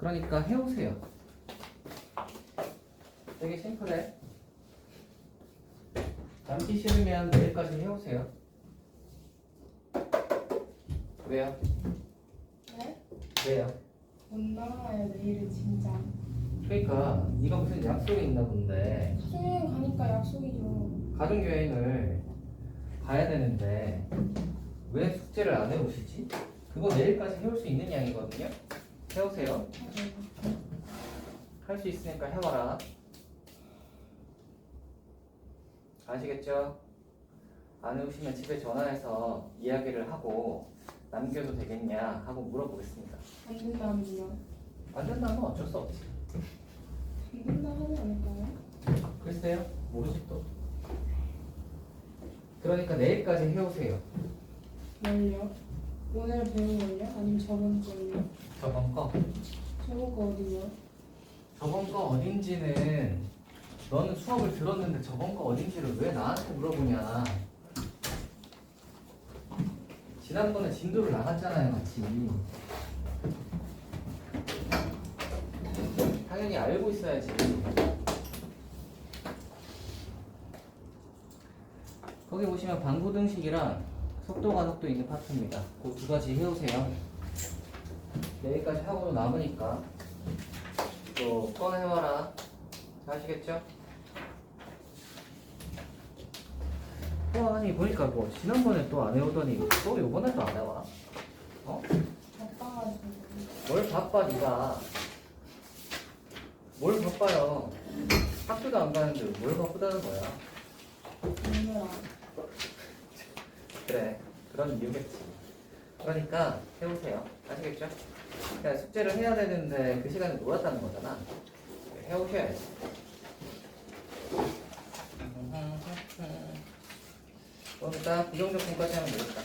그러니까 해오세요. 되게 심플해. 남기 싫으면 내일까지 해오세요. 왜요? 네? 왜요? 못 나와요 내일은 진짜. 그러니까 네가 무슨 약속이 있나 본데 수요일 가니까 약속이죠. 가족여행을 가야 되는데 왜 숙제를 안 해오시지? 그거 내일까지 해올 수 있는 양이거든요. 해오세요. 할 수 있으니까 해봐라. 아시겠죠? 안 해오시면 집에 전화해서 이야기를 하고 남겨도 되겠냐 하고 물어보겠습니다. 안 된다면요? 안 된다면 어쩔 수 없지. 안 된다 하지 않을까요? 글쎄요, 모르지 또. 그러니까 내일까지 해오세요. 뭘요? 오늘 배운 걸요? 아니면 저번 걸요? 저번 거. 저번 거 어디요? 저번 거 어딘지는 너는 수업을 들었는데 저번 거 어딘지를 왜 나한테 물어보냐. 지난번에 진도를 나갔잖아요, 같이. 당연히 알고 있어야지. 거기 보시면 방구등식이랑 속도 가속도 있는 파트입니다. 그 두 가지 해오세요. 내일까지 하고도 남으니까 또 꺼내와라. 아시겠죠? 아니 보니까 뭐 지난번에 또 안 해오더니 또 요번에도 안 해와. 어? 바빠가지고. 뭘 바빠 니가. 뭘 바빠요. 학교도 안 가는데 뭘 바쁘다는 거야. 오늘아. 그래, 그런 이유겠지. 그러니까 해오세요. 아시겠죠? 그러니까 숙제를 해야 되는데 그 시간에 놀았다는 거잖아. 해오셔야지. 그럼 일단 부정적분까지 하면 되겠다.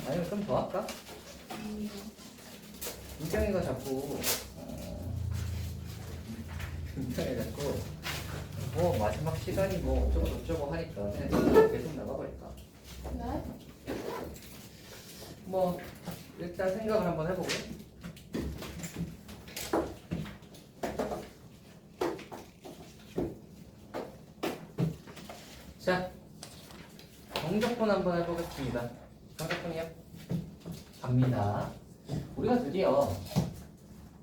아니면 좀 더 할까? 민정이가 자꾸 민정이가 자꾸 뭐 마지막 시간이 뭐 어쩌고 저쩌고 하니까 그냥 계속 나가버릴까? 네? 뭐 일단 생각을 한번 해보고. 자, 정적분 한번 해보겠습니다. 정적분이요? 갑니다. 우리가 드디어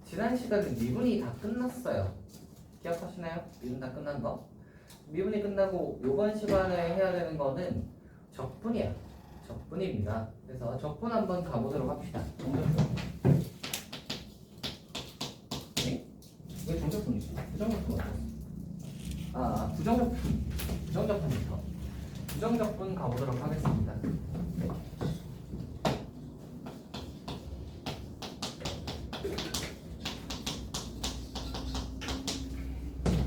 지난 시간에 미분이 다 끝났어요. 기억하시나요? 미분 다 끝난 거? 미분이 끝나고 이번 시간에 해야 되는 거는 적분이야. 적분입니다. 그래서 적분 한번 가보도록 합시다. 정적분. 네? 왜 정적분이지? 부정적분 어땠어? 부정적분. 부정적분부터. 부정적분 가보도록 하겠습니다.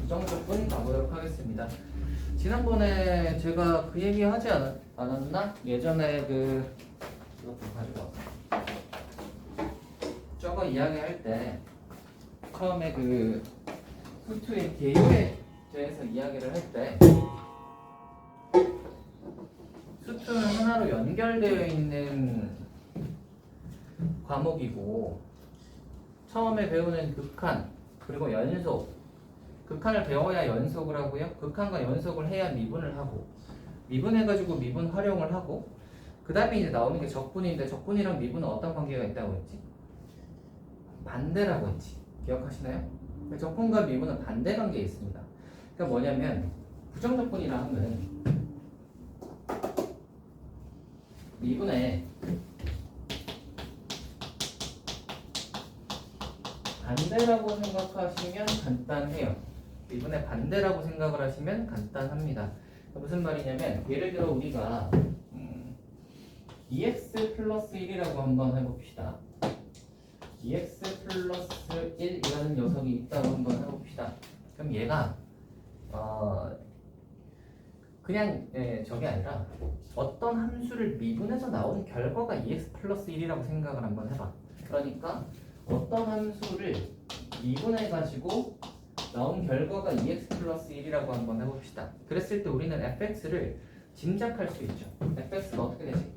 부정적분 가보도록 하겠습니다. 지난번에 제가 그 얘기 하지 않았나? 예전에 이것도 가지고 왔어. 저거 이야기할 때 처음에 수투의 개요에 대해서 이야기를 할 때 수투는 하나로 연결되어 있는 과목이고 처음에 배우는 극한 그리고 연속 극한을 배워야 연속을 하고요. 극한과 연속을 해야 미분을 하고 미분해가지고 미분 활용을 하고 그 다음에 이제 나오는 게 적분인데 적분이랑 미분은 어떤 관계가 있다고 했지? 반대라고 했지. 기억하시나요? 적분과 미분은 반대 관계에 있습니다. 그러니까 뭐냐면 부정적분이라 하면 미분의 반대라고 생각하시면 간단해요. 미분의 반대라고 생각을 하시면 간단합니다. 무슨 말이냐면 예를 들어 우리가 EX 플러스 1이라고 한번 해봅시다. EX 플러스 1이라는 녀석이 있다고 한번 해봅시다. 그럼 얘가 그냥 저게 아니라 어떤 함수를 미분해서 나온 결과가 EX 플러스 1이라고 생각을 한번 해봐. 그러니까 어떤 함수를 미분해가지고 나온 결과가 EX 플러스 1이라고 한번 해봅시다. 그랬을 때 우리는 fx를 짐작할 수 있죠. fx가 어떻게 되지?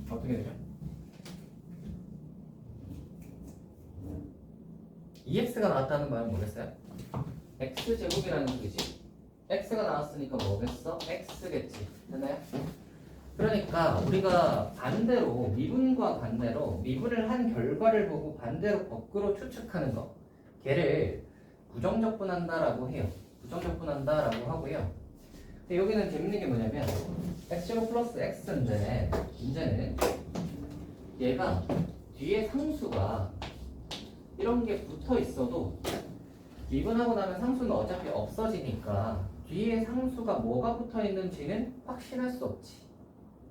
어떻게 되죠? EX가 나왔다는 말은 뭐겠어요? X제곱이라는 소리지. X가 나왔으니까 뭐겠어? X겠지. 됐나요? 그러니까 우리가 반대로 미분과 반대로 미분을 한 결과를 보고 반대로 거꾸로 추측하는 거. 걔를 부정적분한다라고 해요. 부정적분한다라고 하고요. 근데 여기는 재밌는 게 뭐냐면 x0 플러스 x인데 문제는 얘가 뒤에 상수가 이런 게 붙어 있어도 미분하고 나면 상수는 어차피 없어지니까 뒤에 상수가 뭐가 붙어 있는지는 확신할 수 없지.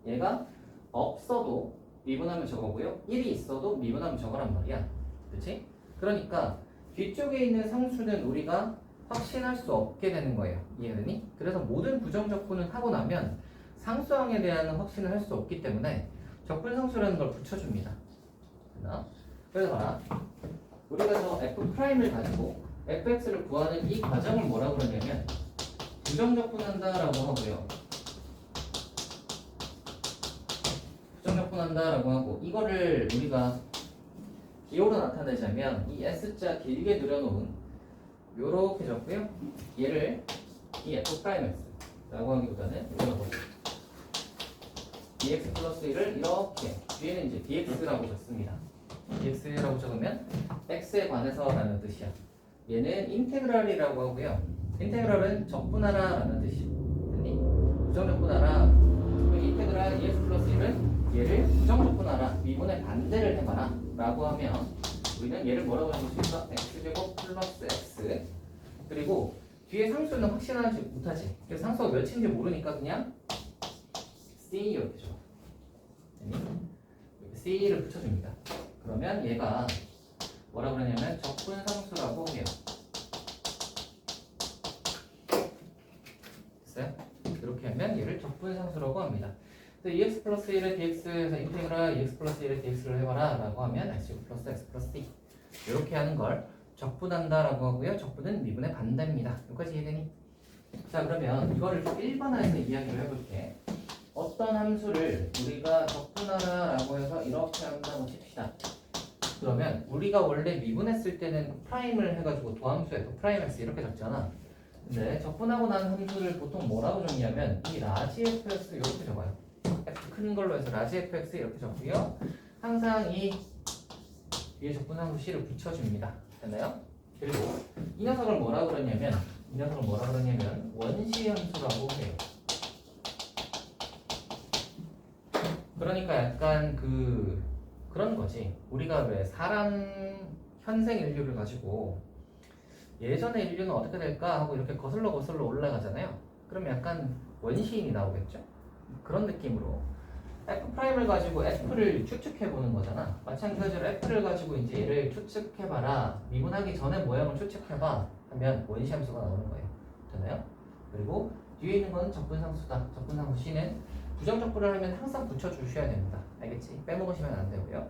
얘가 없어도 미분하면 저거고요. 1이 있어도 미분하면 저거란 말이야. 그렇지? 그러니까 뒤쪽에 있는 상수는 우리가 확신할 수 없게 되는 거예요. 이해되니? 그래서 모든 부정적분을 하고 나면 상수항에 대한 확신을 할 수 없기 때문에 적분상수라는 걸 붙여줍니다. 됐나? 그래서 봐라. 우리가 저 F'을 가지고 fx를 구하는 이 과정을 뭐라고 그러냐면 부정적분한다라고 하고요. 부정적분한다라고 하고 이거를 우리가 기호로 나타내자면 이 S자 길게 늘여놓은 요렇게 적고요. 얘를 이 F'X라고 하기보다는 이거라고 하죠. dx 플러스 1을 이렇게 뒤에는 이제 dx라고 적습니다. dx라고 적으면 x에 관해서라는 뜻이야. 얘는 인테그랄이라고 하고요. 인테그랄은 적분하라라는 뜻이야. 부정적분하라. 인테그랄 dx 플러스 1은 얘를 부정적분하라. 미분의 반대를 해봐라 라고 하면 우리는 얘를 뭐라고 적을 수 있어? x제곱 플러스 x. 그리고 뒤에 상수는 확신하지 못하지. 그래서 상수가 몇인지 모르니까 그냥 C 이렇게 줘. C를 붙여줍니다. 그러면 얘가 뭐라 그러냐면 적분상수라고 해요. 됐어요? 이렇게 하면 얘를 적분상수라고 합니다. 그래서 EX 플러스 1의 DX에서 인테그랄 EX 플러스 1의 DX를 해봐라 라고 하면 X 플러스 X 플러스 D 이렇게 하는 걸 적분한다 라고 하고요. 적분은 미분의 반대입니다. 여기까지 이해되니? 자, 그러면 이거를 좀 일반화해서 이야기를 해볼게. 어떤 함수를 우리가 적분하라 라고 해서 이렇게 한다고 칩시다. 그러면 우리가 원래 미분했을 때는 프라임을 해가지고 도함수에 또 프라임 x 이렇게 적잖아. 근데 적분하고 난 함수를 보통 뭐라고 적냐면 이 라지 fx 이렇게 적어요. f 큰 걸로 해서 라지 fx 이렇게 적고요. 항상 이 위에 적분함수 c를 붙여줍니다. 됐나요? 그리고 이 녀석을 뭐라고 그러냐면 원시 함수라고 해요. 그러니까 약간 그런 거지. 우리가 왜 사람 현생 인류를 가지고 예전의 인류는 어떻게 될까 하고 이렇게 거슬러 올라가잖아요. 그럼 약간 원시인이 나오겠죠? 그런 느낌으로 F'을 가지고 F를 추측해 보는 거잖아. 마찬가지로 F를 가지고 이제 얘를 추측해 봐라. 미분하기 전에 모양을 추측해 봐 하면 원시 함수가 나오는 거예요. 되나요? 그리고 뒤에 있는 건 적분상수다. 적분상수 C는 부정적분을 하면 항상 붙여주셔야 됩니다. 알겠지? 빼먹으시면 안 되고요.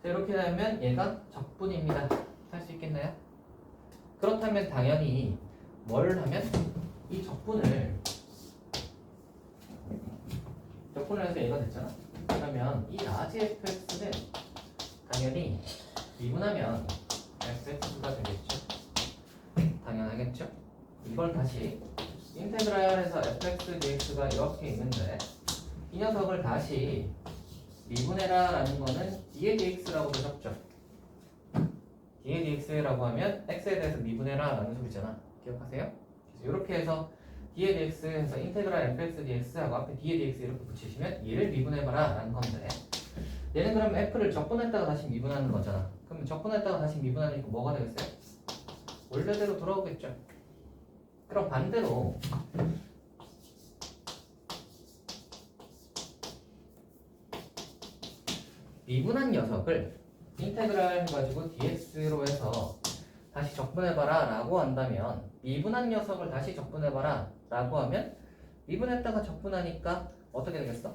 자, 이렇게 되면 얘가 적분입니다. 할 수 있겠나요? 그렇다면 당연히 뭘 하면 이 적분을 해서 얘가 됐잖아. 그러면 이 라지 fx는 당연히 미분하면 fx가 되겠죠. 당연하겠죠. 이걸 다시 인테그랄에서 fx dx가 이렇게 있는데 이 녀석을 다시 미분해라 라는 거는 d의 dx라고도 적죠. d의 dx라고 하면 x에 대해서 미분해라 라는 소리잖아. 기억하세요? 그래서 이렇게 해서 d의 dx 해서 인테그랄 fx dx하고 앞에 d의 dx 이렇게 붙이시면 얘를 미분해봐라 라는 건데 얘는 그럼 f를 적분했다가 다시 미분하는 거잖아. 그러면 적분했다가 다시 미분하니까 뭐가 되겠어요? 원래대로 돌아오겠죠. 그럼 반대로 미분한 녀석을 인테그랄 해가지고 dx로 해서 다시 적분해봐라 라고 한다면 미분한 녀석을 다시 적분해봐라 라고 하면 미분했다가 적분하니까 어떻게 되겠어?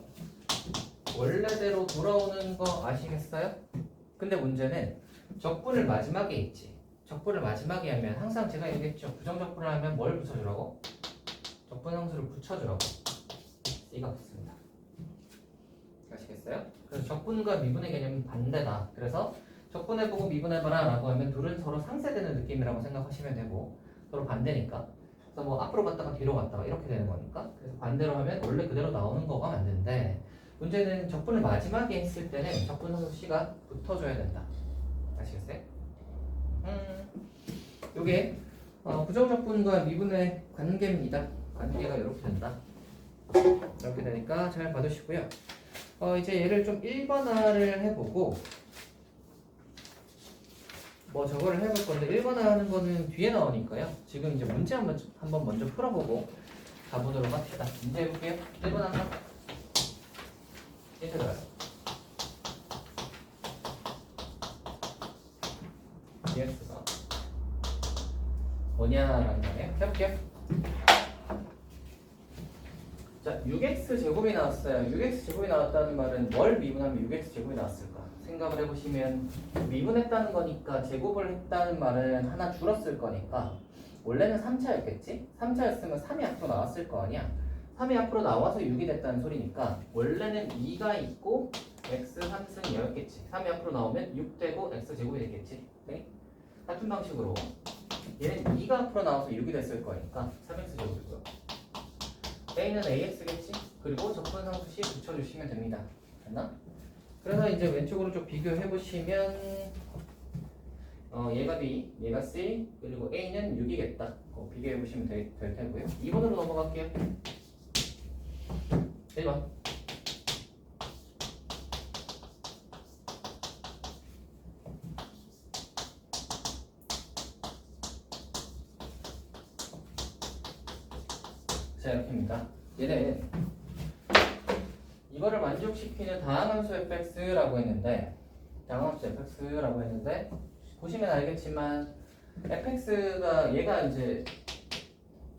원래대로 돌아오는 거 아시겠어요? 근데 문제는 적분을 마지막에 있지. 적분을 마지막에 하면 항상 제가 얘기했죠. 부정적분을 하면 뭘 붙여주라고? 적분함수를 붙여주라고. C가 붙습니다. 아시겠어요? 그래서 적분과 미분의 개념은 반대다. 그래서 적분해보고 미분해봐라 라고 하면 둘은 서로 상쇄되는 느낌이라고 생각하시면 되고 서로 반대니까 그래서 뭐 앞으로 갔다가 뒤로 갔다가 이렇게 되는 거니까 그래서 반대로 하면 원래 그대로 나오는 거가 맞는데 문제는 적분을 마지막에 했을 때는 적분상수 C가 붙어줘야 된다. 아시겠어요? 요게 부정적분과 미분의 관계입니다. 관계가 이렇게 된다. 이렇게 되니까 잘 봐두시고요. 이제 얘를 좀 일반화를 해보고 뭐 저거를 해볼 건데 일반화하는 거는 뒤에 나오니까요. 지금 이제 문제 한번 먼저 풀어보고 가보도록 합시다. 문제 해볼게요. 1번 하나. 힌트 들어요. dx가 뭐냐라는 거네요. 해볼게요. 자, 6x 제곱이 나왔어요. 6x 제곱이 나왔다는 말은 뭘 미분하면 6x 제곱이 나왔을까? 생각을 해보시면 미분했다는 거니까 제곱을 했다는 말은 하나 줄었을 거니까 원래는 3차였겠지? 3차였으면 3이 앞으로 나왔을 거 아니야? 3이 앞으로 나와서 6이 됐다는 소리니까 원래는 2가 있고 x 3승이었겠지. 3이 앞으로 나오면 6 되고 x 제곱이 되겠지. 네? 같은 방식으로 얘는 2가 앞으로 나와서 6이 됐을 거니까 3x 제곱이고요. a는 ax겠지? 그리고 적분상수 C 붙여주시면 됩니다. 됐나? 그래서 이제 왼쪽으로 좀 비교해 보시면 얘가 B, 얘가 C, 그리고 A는 6이겠다. 비교해 보시면 될 테고요. 2번으로 넘어갈게요. 1번. 자, 이렇게입니다. 얘는 이거를 만족시키는 다항함수 fx라고 했는데 보시면 알겠지만 fx가 얘가 이제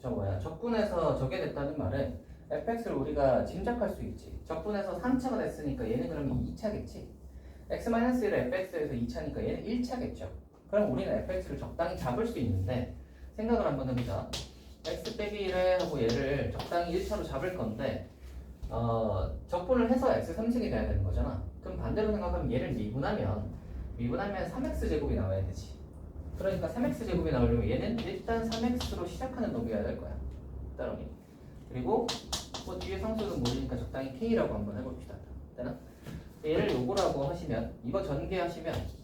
적분해서 저게 됐다는 말은 fx를 우리가 짐작할 수 있지. 적분해서 3차가 됐으니까 얘는 그러면 2차겠지. x-1을 fx에서 2차니까 얘는 1차겠죠. 그럼 우리는 fx를 적당히 잡을 수 있는데 생각을 한번 해보자. x 빼기 1에 하고 얘를 적당히 1차로 잡을 건데 적분을 해서 x 3승이 돼야 되는 거잖아. 그럼 반대로 생각하면 얘를 미분하면 3x 제곱이 나와야 되지. 그러니까 3x 제곱이 나오려면 얘는 일단 3x로 시작하는 놈이어야 될 거야. 따라오니. 그리고 뭐 뒤에 상수는 모르니까 적당히 k라고 한번 해봅시다. 되나? 얘를 요거라고 하시면 이거 전개하시면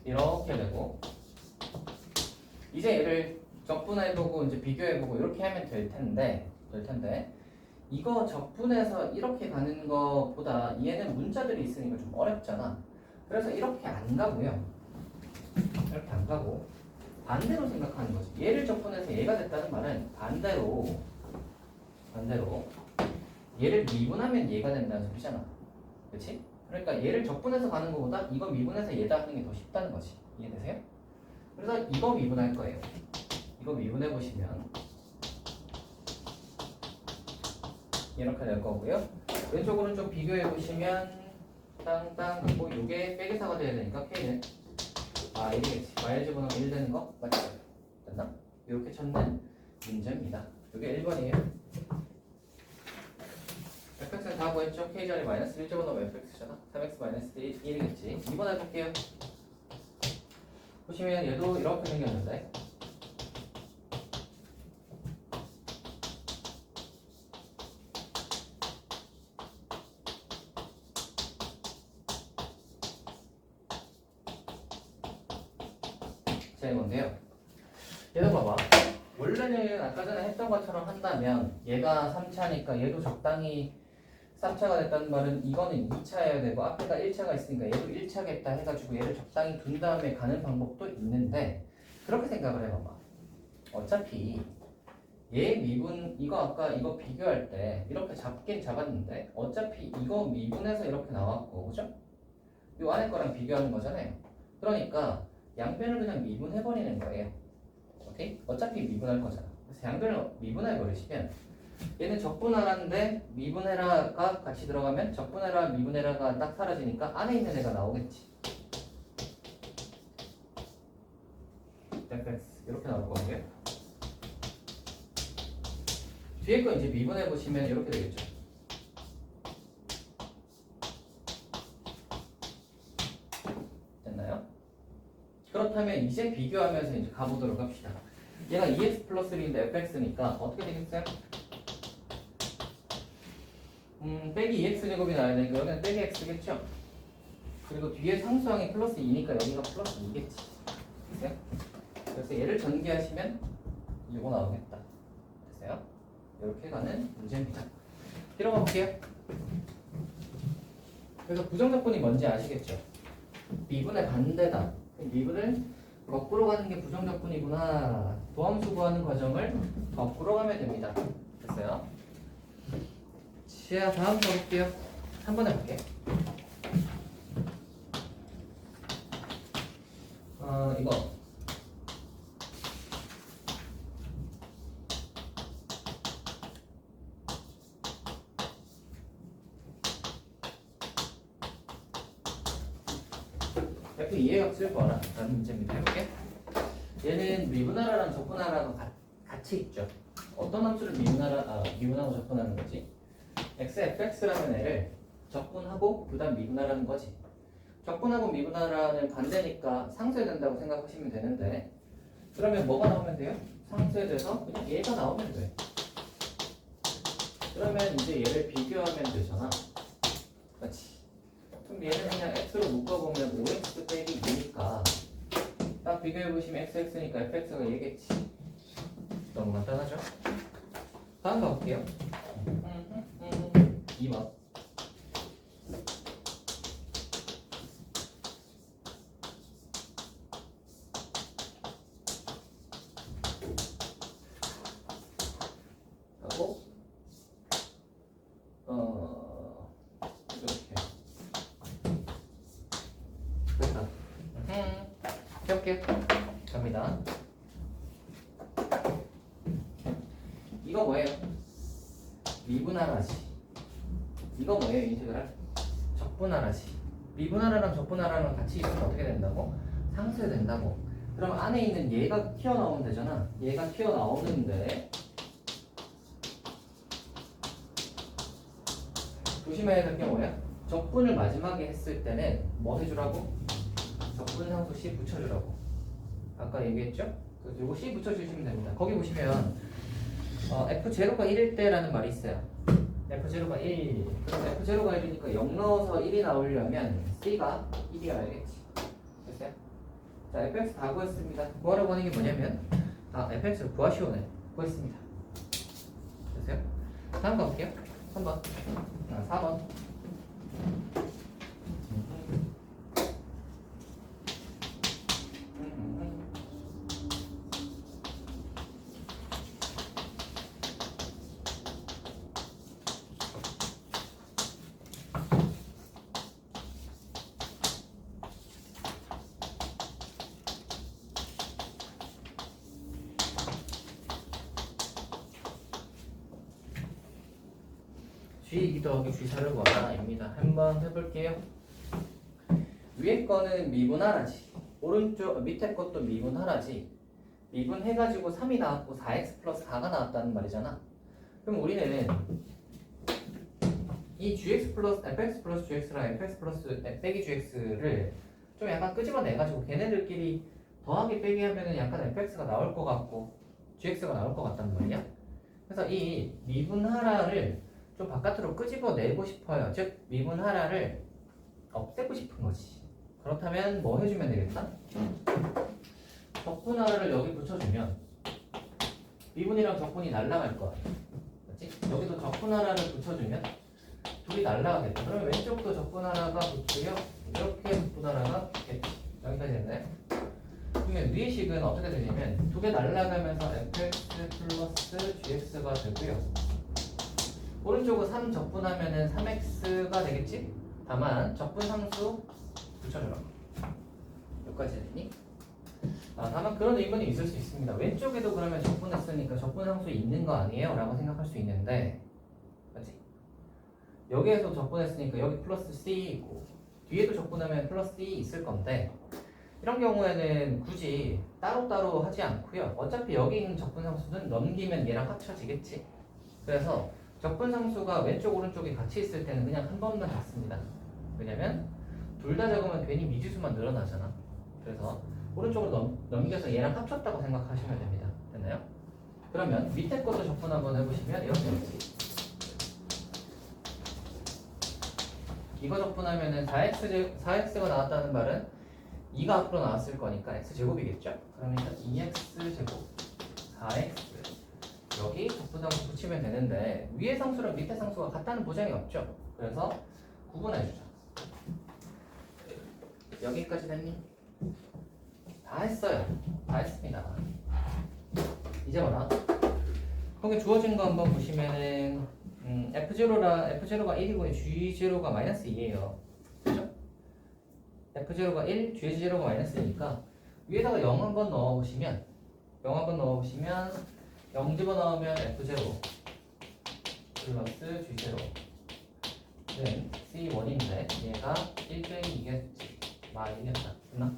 이렇게 되고 이제 얘를 적분해보고 이제 비교해보고 이렇게 하면 될 텐데 이거 적분해서 이렇게 가는 것보다 얘는 문자들이 있으니까 좀 어렵잖아. 그래서 이렇게 안 가고요. 이렇게 안 가고 반대로 생각하는 거지. 얘를 적분해서 얘가 됐다는 말은 반대로 얘를 미분하면 얘가 된다는 소리잖아. 그렇지? 그러니까 얘를 적분해서 가는 것보다 이거 미분해서 얘다 하는 게 더 쉽다는 거지. 이해되세요? 그래서 이거 미분할 거예요. 이거 미분해 보시면 이렇게 될 거고요. 왼쪽으로는 좀 비교해 보시면 땅땅 그리고 이게 빼기사가 돼야 되니까 k는 1이겠지. y제곱은 1 되는 거 맞죠? 됐나? 이렇게 찾는 문제입니다. 이게 1번이에요. fx는 다 구했죠? k 자리 마이너스 1제곱은 fx잖아. 3x 마이너스 1이겠지. 2번 해볼게요. 보시면 얘도 이렇게 생겼는데 자 이건데요. 얘도 봐봐. 원래는 아까 전에 했던 것처럼 한다면 얘가 3차니까 얘도 적당히 3차가 됐다는 말은 이거는 2차여야 되고 앞에가 1차가 있으니까 얘도 1차겠다 해가지고 얘를 적당히 둔 다음에 가는 방법도 있는데 그렇게 생각을 해봐봐. 어차피 얘 미분 이거 아까 이거 비교할 때 이렇게 잡긴 잡았는데 어차피 이거 미분해서 이렇게 나왔고 그죠? 이 안에 거랑 비교하는 거잖아요. 그러니까 양변을 그냥 미분해버리는 거예요. 오케이? 어차피 미분할 거잖아. 그래서 양변을 미분해버리시면 얘는 적분하라인데 미분해라가 같이 들어가면 적분해라 미분해라가 딱 사라지니까 안에 있는 애가 나오겠지. fx 이렇게 나올 거고요. 뒤에 거 이제 미분해 보시면 이렇게 되겠죠. 됐나요? 그렇다면 이제 비교하면서 이제 가보도록 합시다. 얘가 2x 플러스 1인데 fx니까 어떻게 되겠어요? 빼기 2x 제곱이 나와야 되니까 여기는 빼기 x겠죠? 그리고 뒤에 상수항이 플러스 2니까 여기가 플러스 2겠지. 됐어요? 그래서 얘를 전개하시면 이거 나오겠다. 됐어요? 이렇게 가는 문제입니다. 들어가 볼게요. 그래서 부정적분이 뭔지 아시겠죠? 미분의 반대다. 미분을 거꾸로 가는 게 부정적분이구나. 도함수 구하는 과정을 거꾸로 가면 됩니다. 됐어요? 자, 다음 가볼게요. 3번 해볼게. 이거 F 이해값을 구하라 라는 문제입니다. 해볼게. 얘는 미분하라랑 적분하라가 같이 있죠. 어떤 함수를 미분하고 적분하는 거지? xfx라는 애를 적분하고 그 다음 미분하라는 거지. 적분하고 미분하라는 반대니까 상쇄된다고 생각하시면 되는데, 그러면 뭐가 나오면 돼요? 상쇄돼서 그냥 얘가 나오면 돼. 그러면 이제 얘를 비교하면 되잖아. 그렇지. 그럼 얘는 그냥 x로 묶어보면 5x 빼기 2니까 딱 비교해보시면 xx니까 fx가 얘겠지. 너무 간단하죠? 다음 가볼게요. 2번. 하고 이렇게 됐다. 해볼게요. 갑니다. 이거 뭐예요? 미분하라지. 이거 뭐예요? 인테그랄? 적분하라지. 미분하라랑 적분하라랑 같이 있으면 어떻게 된다고? 상쇄된다고. 그럼 안에 있는 얘가 튀어나오면 되잖아. 얘가 튀어나오는데 조심해야 될 게 뭐야? 적분을 마지막에 했을 때는 뭐 해주라고? 적분 상수 C 붙여주라고. 아까 얘기했죠? 그래서 이거 C 붙여주시면 됩니다. 거기 보시면 F0가 1일 때라는 말이 있어요. F0가 1. 그럼 F0가 1이니까 0 넣어서 1이 나오려면 C가 1이어야겠지. 됐어요? 자, fx 다 구했습니다. 구하라고 하는 게 뭐냐면 fx를 구하시오네. 구했습니다. 됐어요? 다음 가볼게요. 3번. 4번. G2 더하기 G4를 구하라입니다. 한번 해볼게요. 위에 거는 미분하라지. 오른쪽 밑에 것도 미분하라지. 미분해가지고 3이 나왔고 4x 플러스 4가 나왔다는 말이잖아. 그럼 우리는 이 gx 플러스 fx 플러스 gx랑 fx 플러스 빼기 gx를 좀 약간 끄집어내가지고 걔네들끼리 더하기 빼기 하면은 약간 fx가 나올 것 같고 gx가 나올 것 같단 말이야. 그래서 이 미분하라를 좀 바깥으로 끄집어내고 싶어요. 즉 미분하라를 없애고 싶은 거지. 그렇다면 뭐 해주면 되겠다? 적분하라를 여기 붙여주면 미분이랑 적분이 날아갈 거야. 그렇지? 여기도 적분하라를 붙여주면 둘이 날아가겠다. 그러면 왼쪽도 적분하라가 붙고요. 이렇게 적분하라가 붙겠지. 여기까지 됐나요? 그러면 위의 식은 어떻게 되냐면 두 개 날아가면서 fx 플러스 gx가 되고요. 오른쪽은 3 적분하면은 3x가 되겠지? 다만 적분 상수 붙여줘라. 여기까지 되니? 다만 그런 의문이 있을 수 있습니다. 왼쪽에도 그러면 적분했으니까 적분 상수 있는 거 아니에요? 라고 생각할 수 있는데, 그렇지? 여기에서 적분했으니까 여기 플러스 C 있고 뒤에도 적분하면 플러스 C 있을 건데, 이런 경우에는 굳이 따로따로 하지 않고요. 어차피 여기 있는 적분 상수는 넘기면 얘랑 합쳐지겠지. 그래서 적분상수가 왼쪽 오른쪽이 같이 있을 때는 그냥 한 번만 잡습니다. 왜냐면 둘 다 적으면 괜히 미지수만 늘어나잖아. 그래서 오른쪽으로 넘겨서 얘랑 합쳤다고 생각하시면 됩니다. 됐나요? 그러면 밑에 것도 적분 한번 해보시면 이렇게 됩니다. 이거 적분하면은 4x가 나왔다는 말은 2가 앞으로 나왔을 거니까 x제곱이겠죠? 그러면 2x제곱 4x 여기 적분상수 붙이면 되는데 위에 상수랑 밑에 상수가 같다는 보장이 없죠? 그래서 구분해주자. 여기까지 됐니? 다 했어요. 다 했습니다. 이제 뭐라? 거기 주어진 거 한번 보시면은 F0가 1이고 G0가 -2예요. 그죠? F0가 1, G0가 -2니까 위에다가 0 한번 넣어보시면 0 집어넣으면 F0 플러스 G0는 C1인데 얘가 1 빼기 2겠지. 마이너스 됐나?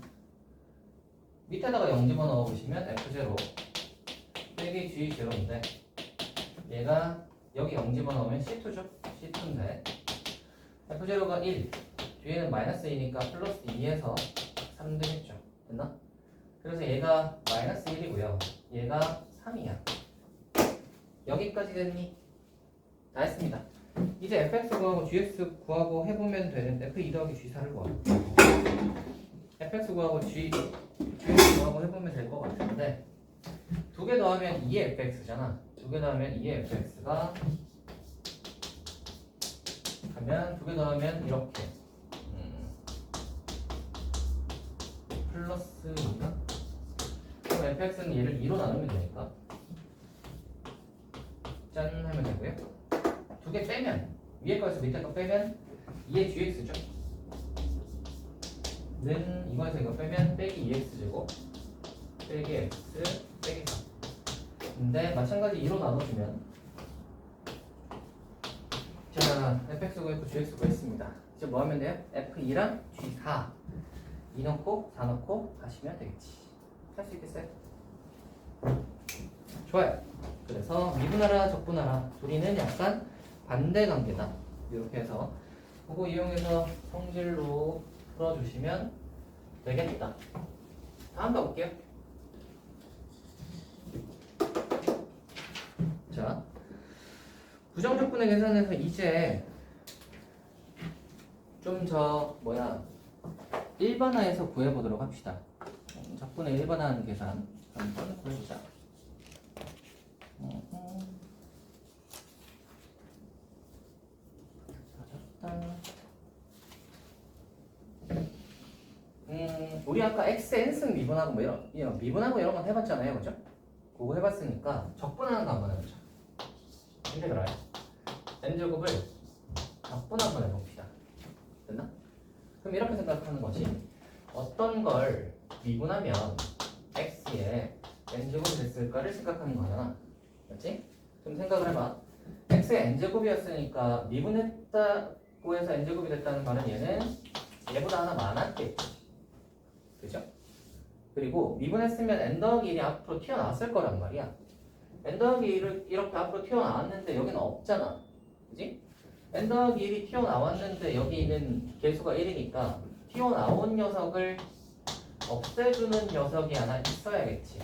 밑에다가 0 집어넣어보시면 F0 빼기 G0인데 얘가 여기 0 집어넣으면 C2죠? C2인데 F0가 1 뒤에는 -2니까 플러스 2에서 3 되겠죠? 됐나? 그래서 얘가 -1이고요 얘가 3이야 여기까지 됐니? 다 했습니다. 이제 fx 구하고 gx 구하고 해보면 되는데 f2 더하기 g4를 구하고 fx 구하고 gx 구하고 해보면 될 것 같은데 두 개 더하면 2의 fx잖아. 두 개 더하면 2의 fx가 하면 두 개 더하면 이렇게 플러스인가? 그럼 fx는 얘를 2로 나누면 되니까 짠 하면 되고요. 두 개 빼면 위에 거에서 밑에 거 빼면 2의 gx죠. 는 이거에서 이거 빼면 빼기 2x제곱 빼기 x 빼기 4. 근데 마찬가지 2로 나눠주면 자 fx 구했고 gx 구했습니다. 이제 뭐 하면 돼요? f2랑 g4 2 넣고 4 넣고 하시면 되겠지. 할 수 있겠어요? 좋아요. 그래서 미분하라 적분하라 둘이는 약간 반대 관계다. 이렇게 해서 그거 이용해서 성질로 풀어주시면 되겠다. 다음 가볼게요. 자, 부정적분의 계산에서 이제 좀 일반화해서 구해보도록 합시다. 적분의 일반화하는 계산 한번 구해보자. 우리 아까 x, n승 미분하고 뭐 이런 미분하고 이런 건 해봤잖아요, 그죠? 그거 해봤으니까 적분하는 거 한번 해보자. 인테그랄 n제곱을 적분 한번 해봅시다. 됐나? 그럼 이렇게 생각하는 거지. 어떤 걸 미분하면 x에 n제곱이 됐을까를 생각하는 거잖아. 맞지? 그럼 생각을 해봐. x의 n제곱이었으니까 미분했다고 해서 n제곱이 됐다는 말은 얘는 얘보다 하나 많았겠지. 그죠? 그리고 미분했으면 n 더하기 1이 앞으로 튀어나왔을 거란 말이야. n 더하기 1을 이렇게 앞으로 튀어나왔는데 여기는 없잖아. 그지? n 더하기 1이 튀어나왔는데 여기 있는 개수가 1이니까 튀어나온 녀석을 없애주는 녀석이 하나 있어야겠지.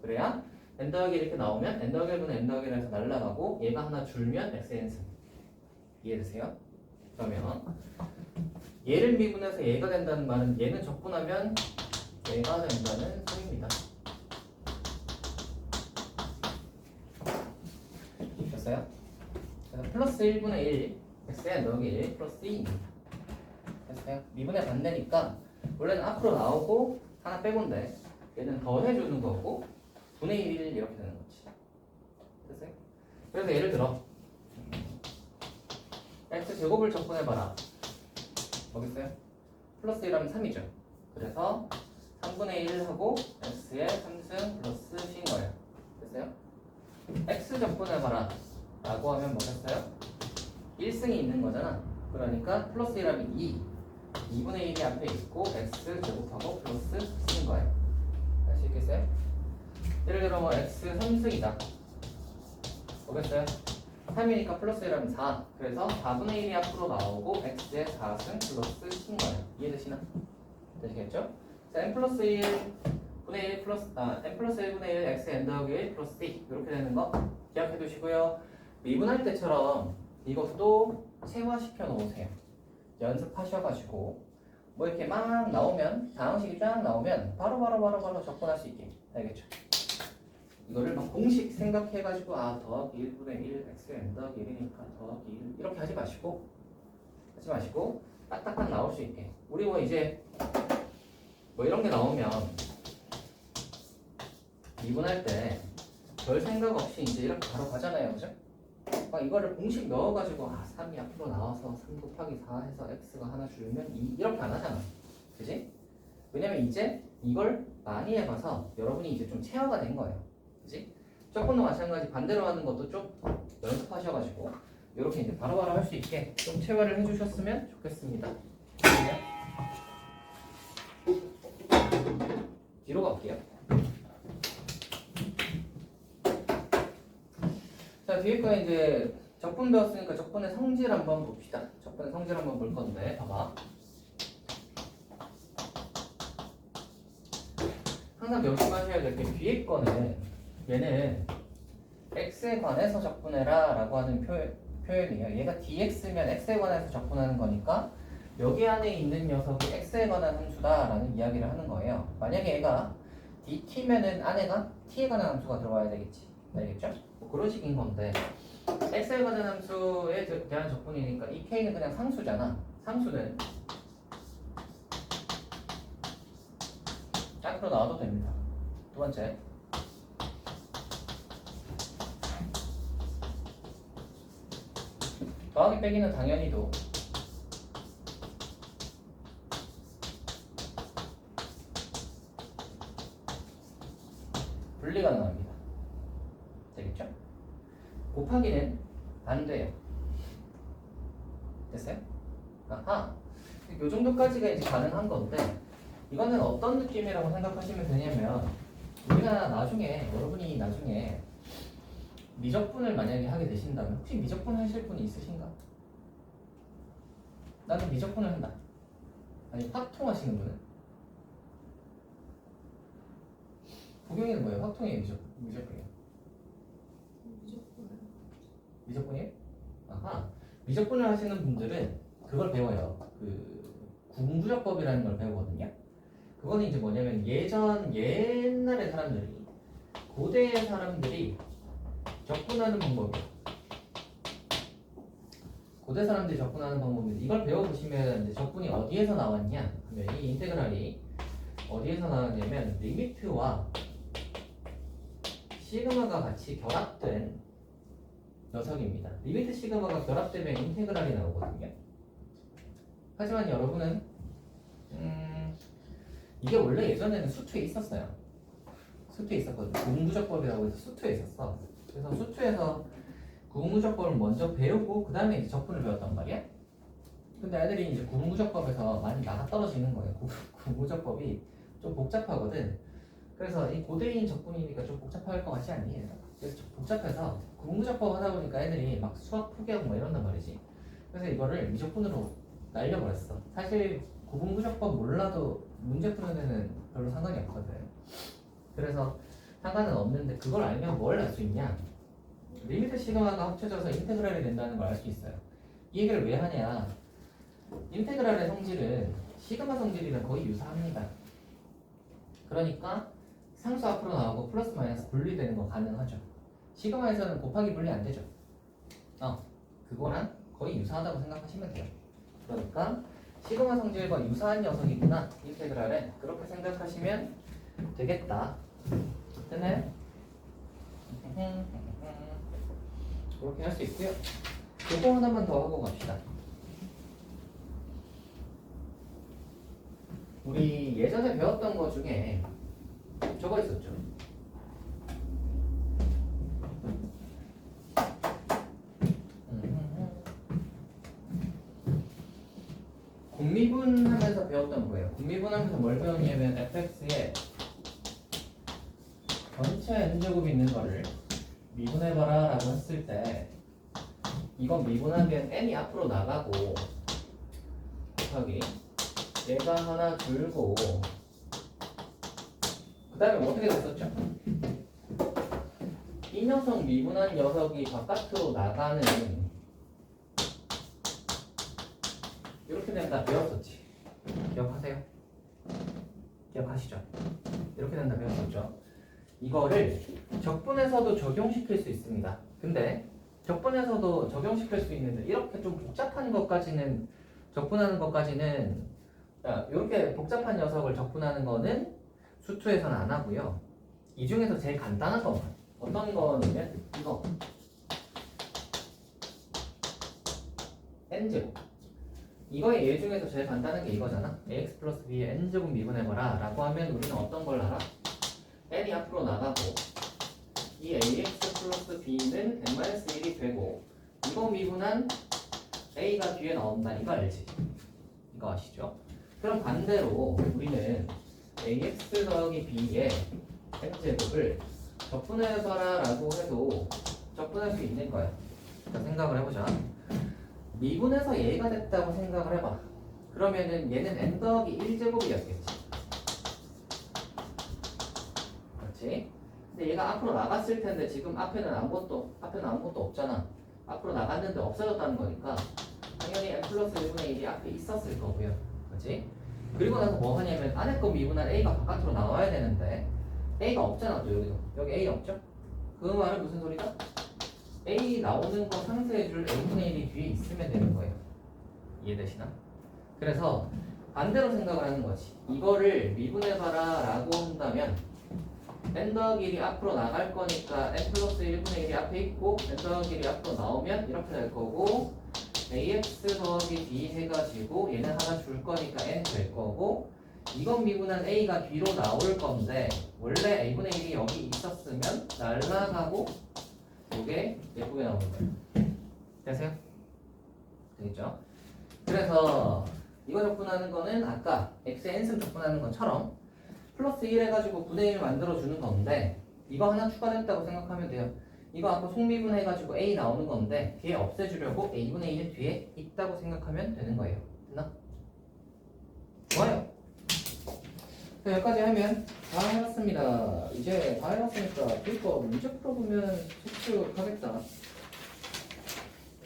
그래야 n 더하기 이렇게 나오면 n 더하기 1분의 n 더하기 1에서 날라가고 얘가 하나 줄면 xn승. 이해되세요? 그러면 얘를 미분해서 얘가 된다는 말은 얘는 적분하면 얘가 된다는 소리입니다. 됐어요? 플러스 1분의 1 x에 n 더하기 1 플러스 2입니다. 됐어요? 미분의 반대니까 원래는 앞으로 나오고 하나 빼고인데 얘는 더해주는 거고 분의 1 이렇게 되는 거지. 됐어요? 그래서 예를 들어 x제곱을 적분해봐라. 뭐겠어요? 플러스 1하면 3이죠. 그래서 3분의 1하고 x의 3승 플러스 c인 거예요. 됐어요? x 적분해봐라 라고 하면 뭐겠어요? 1승이 있는 거잖아. 그러니까 플러스 1하면 2분의 1이 앞에 있고 x 제곱하고 플러스 c인 거예요. 할 수 있겠어요? 예를 들어 뭐 x 3승이다. 뭐겠어요? 3이니까 플러스 1하면 4. 그래서 4분의 1이 앞으로 나오고 x의 4승 플러스 10인 거예요. 이해되시나? 되시겠죠? 자, n 플러스 1 분의 1 플러스 n 플러스 1분의 1 x n 더하기 1 플러스 d 이렇게 되는 거 기억해 두시고요. 미분할 때처럼 이것도 체화시켜 놓으세요. 연습하셔가지고 뭐 이렇게 막 나오면 다항식이 쫙 나오면 바로 접근할 수 있게. 알겠죠? 이거를 막 공식 생각해가지고 더하기 1분의 1 x n 더하기 1이니까 더하기 1 이렇게 하지 마시고 딱딱딱 나올 수 있게. 우리 뭐 이제 뭐 이런 게 나오면 미분할 때 별 생각 없이 이제 이렇게 바로 가잖아요, 그죠? 막 이거를 공식 넣어가지고 3이 앞으로 나와서 3 곱하기 4 해서 x가 하나 줄면 2 이렇게 안 하잖아, 그지? 왜냐면 이제 이걸 많이 해봐서 여러분이 이제 좀 체화가 된 거예요, 그지? 조금도 마찬가지 반대로 하는 것도 좀 연습하셔가지고 이렇게 이제 바로바로 할 수 있게 좀 체화를 해주셨으면 좋겠습니다. 뒤로 갈게요. 자, 뒤에 거 이제 적분 배웠으니까 적분의 성질 한번 봅시다. 적분의 성질 한번 볼 건데, 봐봐. 항상 명심하셔야 될 게 뒤에 거는 얘는 x에 관해서 적분해라 라고 하는 표현이에요. 얘가 dx면 x에 관해서 적분하는 거니까 여기 안에 있는 녀석이 x에 관한 함수다 라는 이야기를 하는 거예요. 만약에 얘가 dt면은 안에가 t에 관한 함수가 들어와야 되겠지. 알겠죠? 뭐 그런 식인 건데 x에 관한 함수에 대한 적분이니까 이 k는 그냥 상수잖아. 상수는 앞으로 나와도 됩니다. 두 번째, 더하기 빼기는 당연히도 분리 가능합니다. 되겠죠? 곱하기는 안 돼요. 됐어요? 아하. 요 정도까지가 이제 가능한 건데 이거는 어떤 느낌이라고 생각하시면 되냐면 우리가 여러분이 나중에 미적분을 만약에 하게 되신다면 혹시 미적분 하실 분이 있으신가? 나는 미적분을 한다. 아니 확통 하시는 분은? 부경이는 뭐예요? 확통이에요? 미적분이에요? 미적분이에요? 아하. 미적분을 하시는 분들은 그걸 배워요. 그 구분구조법이라는 걸 배우거든요. 그거는 이제 뭐냐면 옛날의 사람들이 고대의 사람들이 접근하는 방법이에요. 고대 사람들이 접근하는 방법인데 이걸 배워보시면 이제 접근이 어디에서 나왔냐 하면 이 인테그랄이 어디에서 나왔냐면 리미트와 시그마가 같이 결합된 녀석입니다. 리미트 시그마가 결합되면 인테그랄이 나오거든요. 하지만 여러분은 이게 원래 예전에는 수투에 있었어요. 수투에 있었거든요. 구분구조법이라고 해서 수투에 있었어. 그래서 수투에서 구분구조법을 먼저 배우고 그 다음에 이제 적분을 배웠단 말이야. 근데 애들이 이제 구분구조법에서 많이 나가 떨어지는 거예요. 구분구조법이 좀 복잡하거든. 그래서 이 고대인 적분이니까 좀 복잡할 것 같지 않니? 그래서 좀 복잡해서 구분구조법 하다 보니까 애들이 막 수학 포기하고 뭐 이런단 말이지. 그래서 이거를 미적분으로 날려버렸어. 사실 구분구조법 몰라도 문제 푸는 데는 별로 상관이 없거든. 그래서 상관은 없는데 그걸 알면 뭘 알 수 있냐? 리미트 시그마가 합쳐져서 인테그랄이 된다는 걸 알 수 있어요. 이 얘기를 왜 하냐? 인테그랄의 성질은 시그마 성질이랑 거의 유사합니다. 그러니까 상수 앞으로 나오고 플러스 마이너스 분리되는 거 가능하죠. 시그마에서는 곱하기 분리 안 되죠. 그거랑 거의 유사하다고 생각하시면 돼요. 그러니까 시그마 성질과 유사한 녀석이구나 인테그랄은 그렇게 생각하시면 되겠다. 됐나요? 그렇게 할 수 있고요. 요거 하나만 더 하고 갑시다. 우리 예전에 배웠던 거 중에 저거 있었죠. 공미분하면서 배웠던 거예요. 공미분하면서 뭘 배웠냐면 fx에 전체 n제곱이 있는 거를 미분해봐라 라고 했을 때 이건 미분하면 n이 앞으로 나가고 곱하기 얘가 하나 줄고 그 다음에 어떻게 됐었죠? 이 녀석 미분한 녀석이 바깥으로 나가는 이렇게 된다 배웠었지. 기억하세요? 기억하시죠? 이렇게 된다 배웠었죠. 이거를 적분에서도 적용시킬 수 있습니다. 근데 적분에서도 적용시킬 수 있는데 이렇게 좀 복잡한 것까지는 적분하는 것까지는 이렇게 복잡한 녀석을 적분하는 거는 수투에서는 안 하고요. 이 중에서 제일 간단한 것만 어떤 거냐면 이거 n제곱 이거의 예 중에서 제일 간단한 게 이거잖아. ax 플러스 b의 n제곱 미분해봐라 라고 하면 우리는 어떤 걸 알아? n이 앞으로 나가고 이 ax 플러스 b는 n-1이 되고 이거 미분한 a가 뒤에 나온다 이거 알지? 이거 아시죠? 그럼 반대로 우리는 ax 더하기 b의 n제곱을 적분해봐라 라고 해도 적분할 수 있는 거야. 자, 생각을 해보자. 미분해서 얘가 됐다고 생각을 해봐. 그러면은 얘는 n 더하기 1제곱이었겠지. 그렇지? 근데 얘가 앞으로 나갔을 텐데 지금 앞에는 아무것도 없잖아. 앞으로 나갔는데 없어졌다는 거니까 당연히 n 플러스 1분의 1이 앞에 있었을 거고요. 그렇지? 그리고 나서 뭐 하냐면 안에 거 미분한 a가 바깥으로 나와야 되는데 a가 없잖아. 또 여기 a 없죠? 그 말은 무슨 소리다? A 나오는 거 상쇄해줄 A분의 1이 뒤에 있으면 되는 거예요. 이해되시나? 그래서 반대로 생각을 하는 거지. 이거를 미분해봐라 라고 한다면 n 더하기 1이 앞으로 나갈 거니까 n 플러스 1분의 1이 앞에 있고 n 더하기 1이 앞으로 나오면 이렇게 될 거고 ax 더하기 b 해가지고 얘는 하나 줄 거니까 n 될 거고 이건 미분한 a가 뒤로 나올 건데 원래 a분의 1이 여기 있었으면 날라가고 이게 예쁘게 나오는 거예요. 되세요? 되겠죠? 그래서 이거 적분하는 거는 아까 x의 n승 적분하는 것처럼 플러스 1 해가지고 9대 1 만들어주는 건데 이거 하나 추가됐다고 생각하면 돼요. 이거 아까 속미분 해가지고 a 나오는 건데 뒤에 없애주려고 a분의 1이 뒤에 있다고 생각하면 되는 거예요. 됐나? 좋아요. 자, 여기까지 하면 다 해봤습니다. 이제 다 해봤으니까 이거 문제 풀어보면 촉촉하겠다.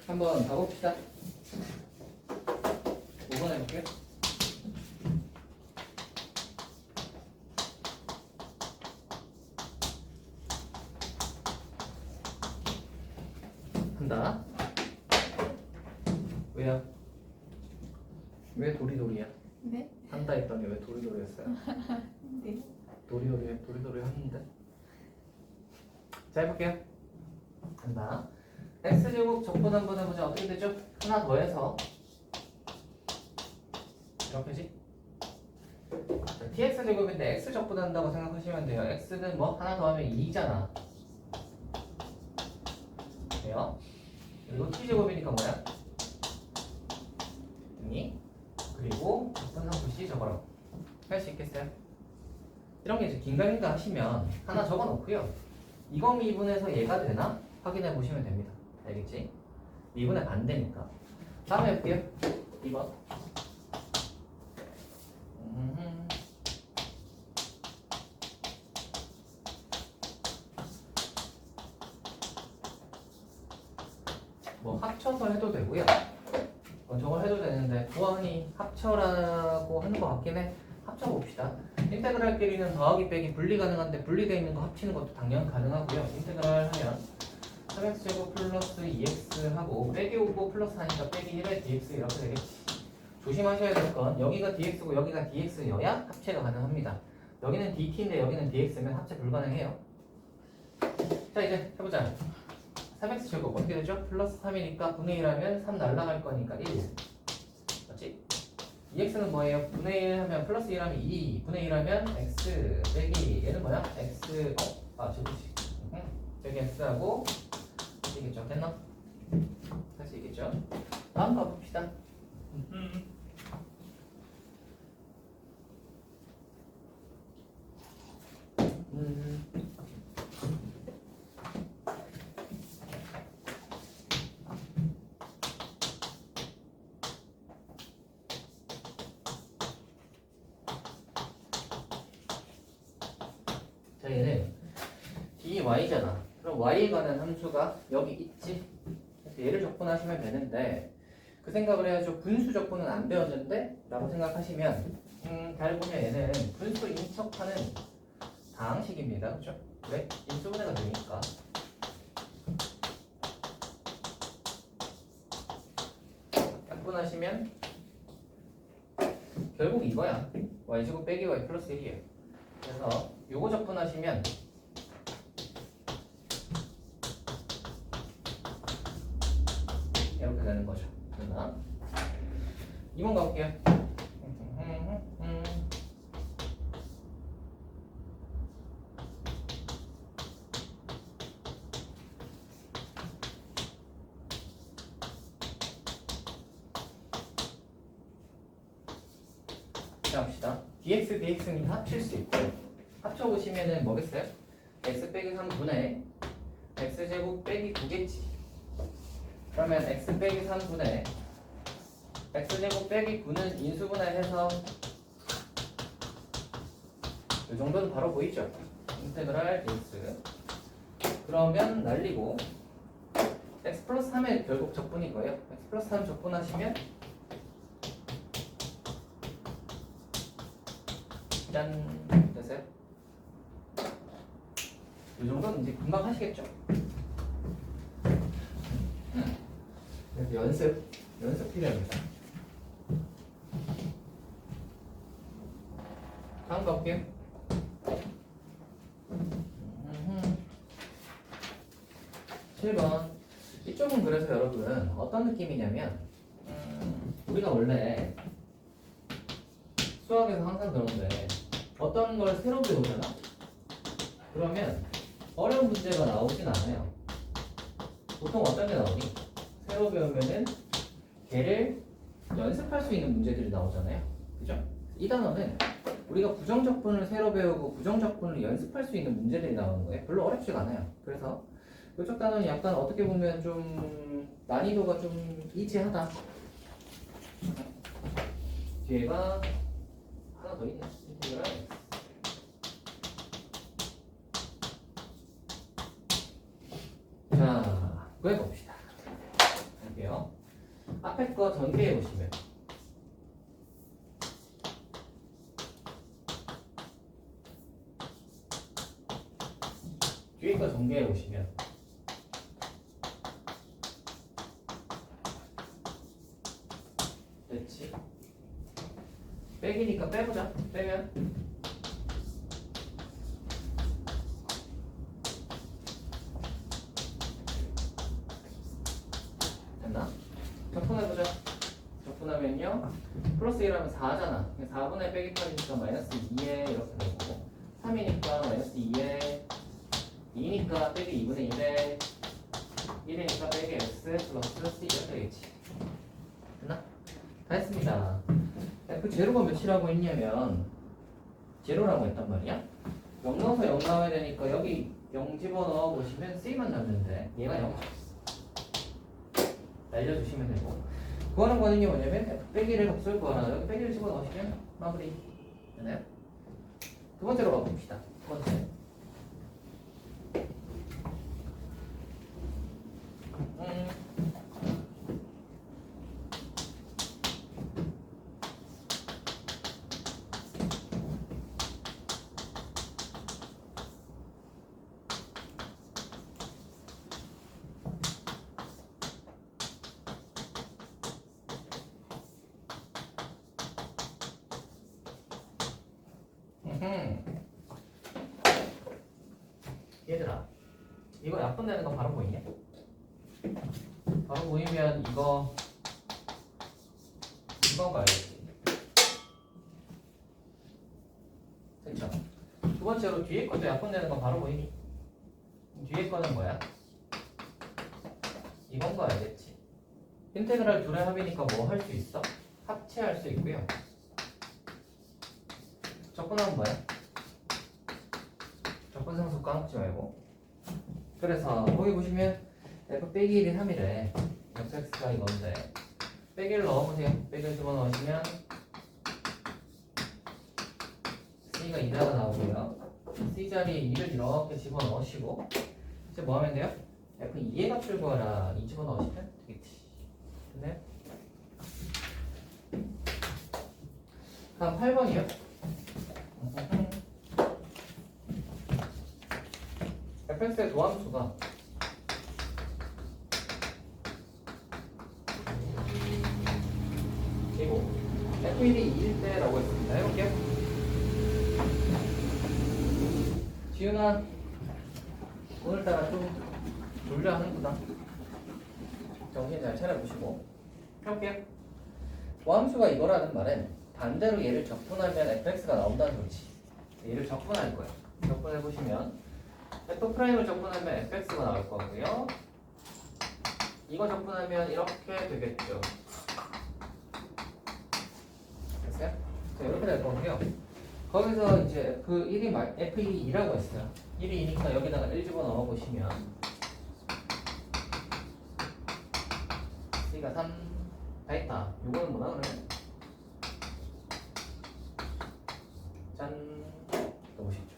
한번 가봅시다. 5번 해볼게요. 한다. 왜요? 왜 도리도리야? 네? 한다 했더니 왜 도리도리였어요? 네. 도리도리 했는데. 자, 해볼게요. 간다. x제곱 적분 한번 해보자. 어떻게 되죠? 하나 더해서 이렇게지? 자, tx제곱인데 x 적분한다고 생각하시면 돼요. x는 뭐? 하나 더하면 2잖아. 돼요? 그리고 t제곱이니까 뭐야? 2. 그리고 적분함수시 적어라. 할 수 있겠어요? 이런 게 이제 긴가민가 하시면 하나 적어 놓고요. 이거 미분해서 얘가 되나? 확인해 보시면 됩니다. 알겠지? 미분의 반대니까. 다음에 해볼게요. 2번. 뭐 합쳐서 해도 되고요. 저걸 해도 되는데 보안이 합쳐라고 하는 것 같긴 해. 합쳐봅시다. 인테그랄 끼리는 더하기 빼기 분리 가능한데 분리되어 있는 거 합치는 것도 당연히 가능하고요. 인테그랄 하면 3x제곱 플러스 2x 하고 빼기 5고 플러스 하니까 빼기 1에 dx 이렇게 되겠지. 조심하셔야 될 건 여기가 dx고 여기가 dx여야 합체가 가능합니다. 여기는 dt인데 여기는 dx면 합체 불가능해요. 자, 이제 해보자. 3x제곱 어떻게 되죠? 플러스 3이니까 분의 1하면 3 날라갈 거니까 1. 맞지? 2x는 뭐예요? 분의 1 하면 플러스 1 하면 2. 분의 1 하면 x 빼기 얘는 뭐야? x 제곱식. 여기 x하고 이겠죠? 됐나? 할 수 있겠죠? 다음 가봅시다. 자, 얘는 dy잖아. 그럼 y에 관한 함수가 여기 있지. 그래서 얘를 적분하시면 되는데 그 생각을 해야죠. 분수 적분은 안 배웠는데 라고 생각하시면 잘 보면 얘는 분수 인척하는 방식입니다. 그렇죠? 왜? 인수분해가 되니까. 약분하시면 결국 이거야. y제곱 빼기 y 플러스 1이에요. 그래서 요거 적분하시면 이렇게 되는 거죠. 됐나? 2번 가볼게요. 자, 봅시다. dx, dx는 합칠 수 있고요. 합쳐보시면은 뭐겠어요? x 빼기 3분의 x제곱 빼기 9겠지. 그러면 x 빼기 3분의 x제곱 빼기 9는 인수분해해서 이 정도는 바로 보이죠? 인테그랄 dx. 그러면 날리고 x 플러스 3에 결국 적분인 거예요. x 플러스 3 적분하시면 짠! 됐어요? 이 정도는 이제 금방 하시겠죠? 그래서 연습 필요합니다. 다음 가볼게요. 7번. 이쪽은 그래서 여러분 어떤 느낌이냐면 우리가 원래 수학에서 항상 그런데 어떤 걸 새로 배우잖아? 그러면 어려운 문제가 나오진 않아요. 보통 어떤 게 나오니? 새로 배우면은 걔를 연습할 수 있는 문제들이 나오잖아요. 그죠? 이 단어는 우리가 부정적분을 새로 배우고 부정적분을 연습할 수 있는 문제들이 나오는 거예요. 별로 어렵지가 않아요. 그래서 이쪽 단어는 약간 어떻게 보면 좀 난이도가 좀 이지하다. 뒤에가 하나 더 있네. 인테그랄. 자, 구해봅시다. 할게요. 앞에 거 전개해 보시면 뒤에 거 전개해 보시면 됐지? 빼기니까 빼보자. 빼면 됐나? 적분해보자. 적분하면요 플러스 1하면 4잖아. 4분의 빼기 8이니까 마이너스 2에 이렇게 되고 3이니까 마이너스 2에 2니까 빼기 2분의 1에 1이니까 빼기 x 플러스 c 이렇게 되겠지. 됐나? 다 했습니다. 그 제로가 몇이라고 했냐면 제로라고 했단 말이야. 0 넣어서 0 나와야 되니까 여기 0 집어넣어 보시면 c만 남는데 얘가 0. 날려주시면 되고 구하는 거는요 뭐냐면 f 빼기를 값을 구하라. 여기 빼기를 집어넣으시면 마무리. 되나요? 두 번째로 가봅시다. 두 번째. 얘들아 이거 약분되는 거 바로 보이냐? 바로 보이면 이건 봐야지. 그쵸? 두 번째로 뒤에 것도 약분되는 거 바로 보이니? 뒤에 거는 뭐야? 이건 거 알겠지? 인테그랄 둘의 합이니까 뭐 할 수 있어? 합체할 수 있고요. 적분하면 뭐야? 적분상수 까먹지 말고. 그래서 거기 보시면 f 빼기 1이 3이래. fx가 이건데 빼기를 넣어보세요. 빼기를 집어넣으시면 c가 2가 나오고요. C 자리에 2를 이렇게 집어넣으시고 이제 뭐 하면 돼요? F2의 값을 구하라. 2 집어넣으시면 되겠지. 근데 다음 8번이요. fx의 도함수가 그리고 f1이 2일 때라고 했습니다. 해볼게요. 지훈아, 오늘따라 좀 졸려 하는구나. 정신 잘 차려보시고 해볼게요. 도함수가 이거라는 말은 반대로 얘를 적분하면 fx가 나온다는 소리지. 얘를 적분할 거예요. 적분해보시면 f'을 적분하면 fx가 나올 거고요. 이거 적분하면 이렇게 되겠죠. 됐어요? 자, 이렇게 될 거고요. 거기서 이제 그 1이 f1이 2라고 했어요. 1이 2니까 여기다가 1 집어 넣어 보시면 C가 3 다 했다. 요거는 뭐나 그러면 짠 너무 쉽죠.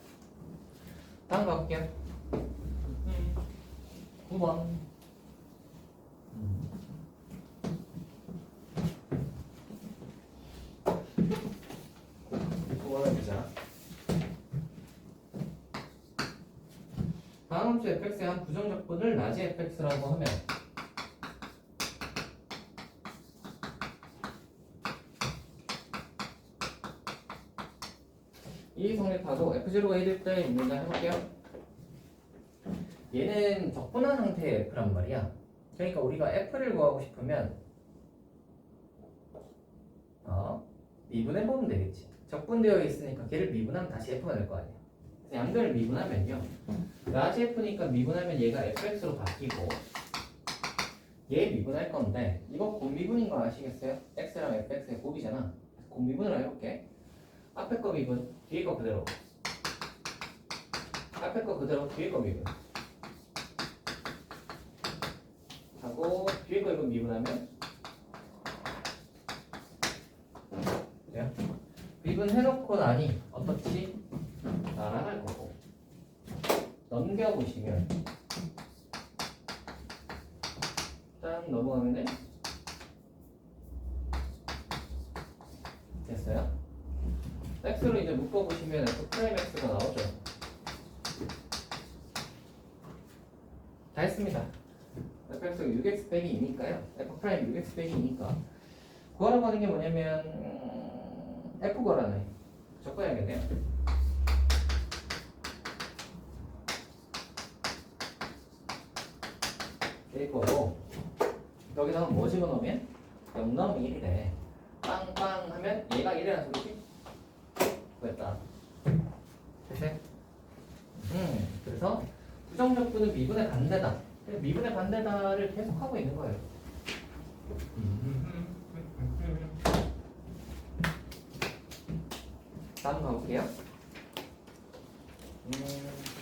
다음 가볼게요. 9번. 보자. 다음 주 fx의 한 부정적분을 라지 fx라고 하면 이 성립하고 f0가 1일 때 있는가 해볼게요. 얘는 적분한 상태의 f란 말이야. 그러니까 우리가 f를 구하고 싶으면 미분해보면 되겠지. 적분되어 있으니까 걔를 미분하면 다시 f가 될 거 아니야. 그래서 양변을 미분하면요, 라지 f니까 미분하면 얘가 fx로 바뀌고 얘 미분할 건데 이거 곱미분인 거 아시겠어요? x랑 fx의 곱이잖아. 곱미분을 해볼게. 앞에 거 미분, 뒤에 거 그대로. 앞에 거 그대로, 뒤에 거 미분 하고 뒤에 거 이거 미분하면 돼요? 미분해놓고 나니 어떻지? 날아갈 거고. 넘겨보시면 짠 넘어가면은 됐어요? x로 이제 묶어보시면 f'x가 나오죠. 다 했습니다. fx가 6x 빼기 2니까요. f' 6x 빼기 2니까 구하라고 하는 게 뭐냐면 f 구하라네. 적어야겠네요. 그리고 여기다가 뭐 집어넣으면 0 넣으면 1이래. 빵빵 하면 얘가 1이라는 소리지? 됐다. 됐어요? 그래서 부정적분은 미분의 반대다. 미분의 반대다를 계속하고 있는 거예요. 다음 가볼게요.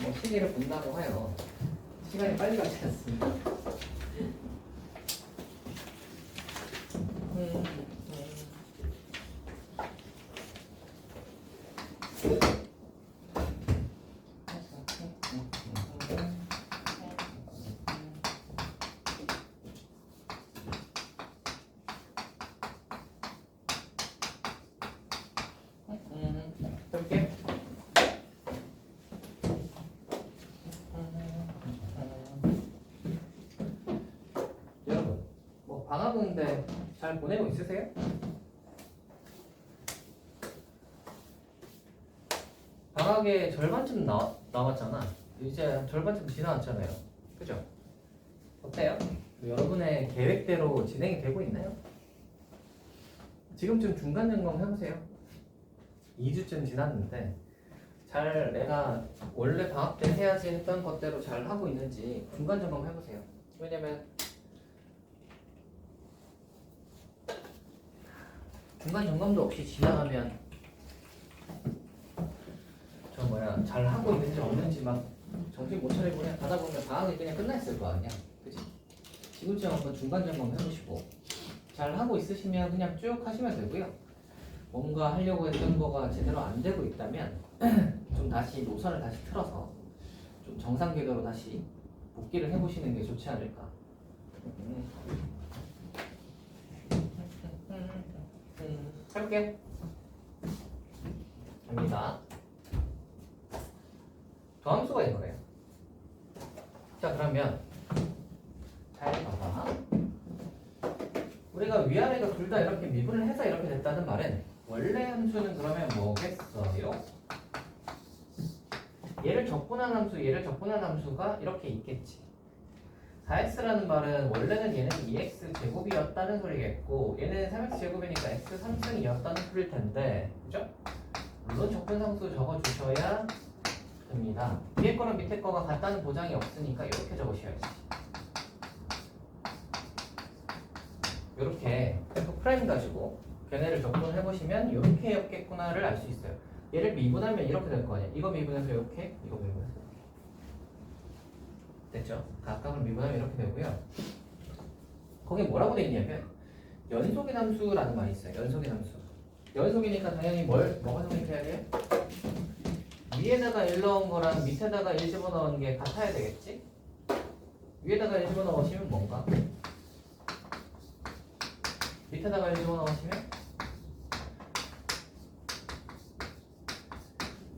뭐 시계를 본다고 하여 시간이 빨리 가지 않습니다. 해볼게. 여러분, 뭐 방학인데 잘 보내고 있으세요? 방학의 절반쯤 남았잖아. 이제 절반쯤 지나왔잖아요. 그죠? 어때요? 여러분의 계획대로 진행이 되고 있나요? 지금쯤 중간 점검 해보세요. 2주쯤 지났는데 잘 내가 원래 방학 때 해야지 했던 것대로 잘 하고 있는지 중간 점검 해보세요. 왜냐면 중간 점검도 없이 지나가면 잘 하고 있는지 없는지 막 정신 못 차리고 그냥 가다 보면 방학이 그냥 끝났을 거 아니야. 그치? 지금쯤 한번 중간 점검 해보시고 잘 하고 있으시면 그냥 쭉 하시면 되고요. 뭔가 하려고 했던 거가 제대로 안 되고 있다면 좀 다시 노선을 다시 틀어서 좀 정상 궤도로 다시 복귀를 해보시는 게 좋지 않을까. 해볼게요. 갑니다. 도함수가 있는 거예요. 자, 그러면 잘 봐봐. 우리가 위아래가 둘 다 이렇게 미분을 해서 이렇게 됐다는 말은 원래 함수는 그러면 뭐겠어요? 얘를 적분한 함수, 얘를 적분한 함수가 이렇게 있겠지. 4x라는 말은 원래는 얘는 2x 제곱이었다는 소리겠고 얘는 3x 제곱이니까 x 3승이었다는 소리일 텐데, 그죠? 물론 적분상수 적어주셔야 됩니다. 뒤에 거랑 밑에 거가 같다는 보장이 없으니까 이렇게 적으셔야지. 이렇게 F' 가지고 걔네를 적분해보시면 이렇게였겠구나를 알 수 있어요. 얘를 미분하면 이렇게 될 거 아니야. 이거 미분해서 이렇게, 이거 미분해서 이렇게. 됐죠? 각각을 미분하면 이렇게 되고요. 거기에 뭐라고 돼 있냐면 연속인 함수라는 말이 있어요. 연속인 함수. 연속이니까 당연히 뭐가 성립해야 돼요? 위에다가 1 넣은 거랑 밑에다가 1 집어넣은 게 같아야 되겠지? 위에다가 1 집어넣으시면 뭔가? 밑에다가 1 집어넣으시면?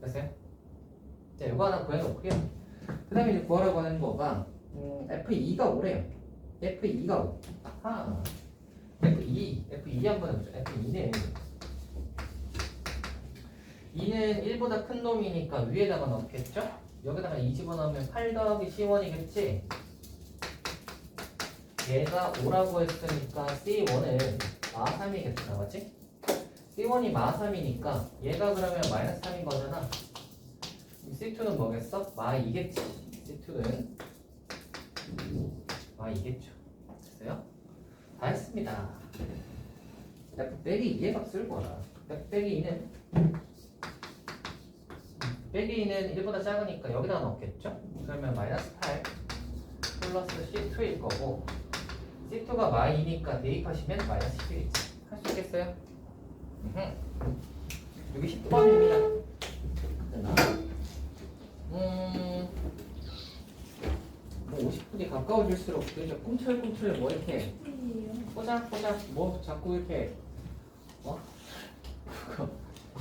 됐어요? 자, 이거 하나 구해놓고요. 그 다음에 이제 구하라고 하는 거가 F2가 오래요. F2가 오. 아하. F2 한번 해보죠. F2는 2는 1보다 큰 놈이니까 위에다가 넣겠죠? 여기다가 2 집어넣으면 8 더하기 C1이겠지? 얘가 5라고 했으니까 C1은 마3이겠다, 맞지? C1이 마3이니까 얘가 그러면 마이너스 3인 거잖아. C2는 뭐겠어? 마2겠지. C2는 마2겠죠. 됐어요? 다 했습니다. F 빼기 2의 값을 구하라. F 빼기 2는 빼기 2는 1보다 작으니까 여기다 넣겠죠? 그러면 마이너스 8 플러스 C2일 거고 C2가 마2니까 대입하시면 마이너스 11이지. 할 수 있겠어요? 여기 10번입니다. 됐나? 뭐 50분이 가까워질수록 이렇게 꿈틀꿈틀 뭐 이렇게 꼬작꼬작 뭐 자꾸 이렇게 그거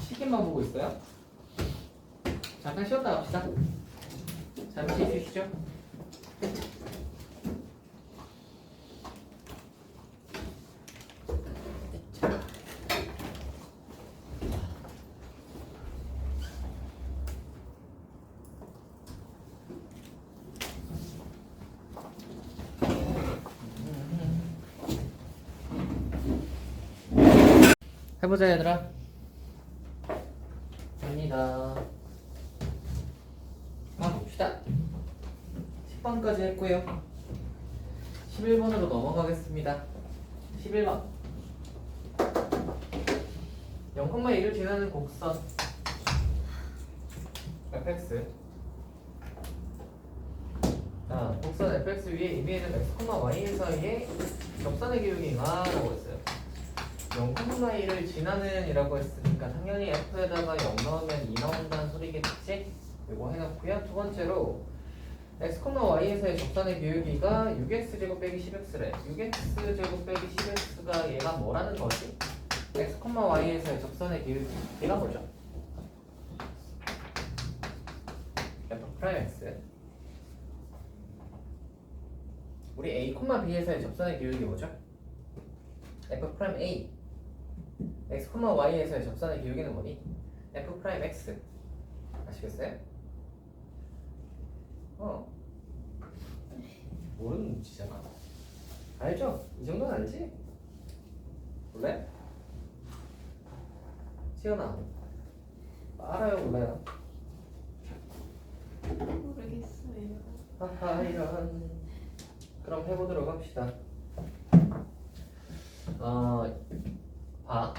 시계만 보고 있어요? 잠깐 쉬었다 갑시다. 잠시 쉬시죠. 해보자 얘들아. 갑니다. 봅시다. 10번까지 했고요. 11번으로 넘어가겠습니다. 11번 0,1을 지나는 곡선 fx. 자, 곡선 fx 위에 이미지는 x, y 사이에 접선의 기울기가 라고 했어요. 0,1을 지나는 이라고 했으니까 당연히 f에다가 0 넣으면 2 나온다는 소리겠지? 이거 해놓고요. 두 번째로 x, y에서의 접선의 기울기가 6x제곱 빼기 10x래. 6x제곱 빼기 10x가 얘가 뭐라는 거지? x, y에서의 접선의 기울기 얘가 뭐죠? f'x. 우리 a, b에서의 접선의 기울기 뭐죠? f'a. x, y에서의 접선의 기울기는 뭐니? f'x. 아시겠어요? 모르는 눈치잖아. 알죠? 이 정도는 알지? 몰라요? 시연아, 알아요 몰라요? 모르겠어요. 하하 이런. 그럼 해보도록 합시다. 봐.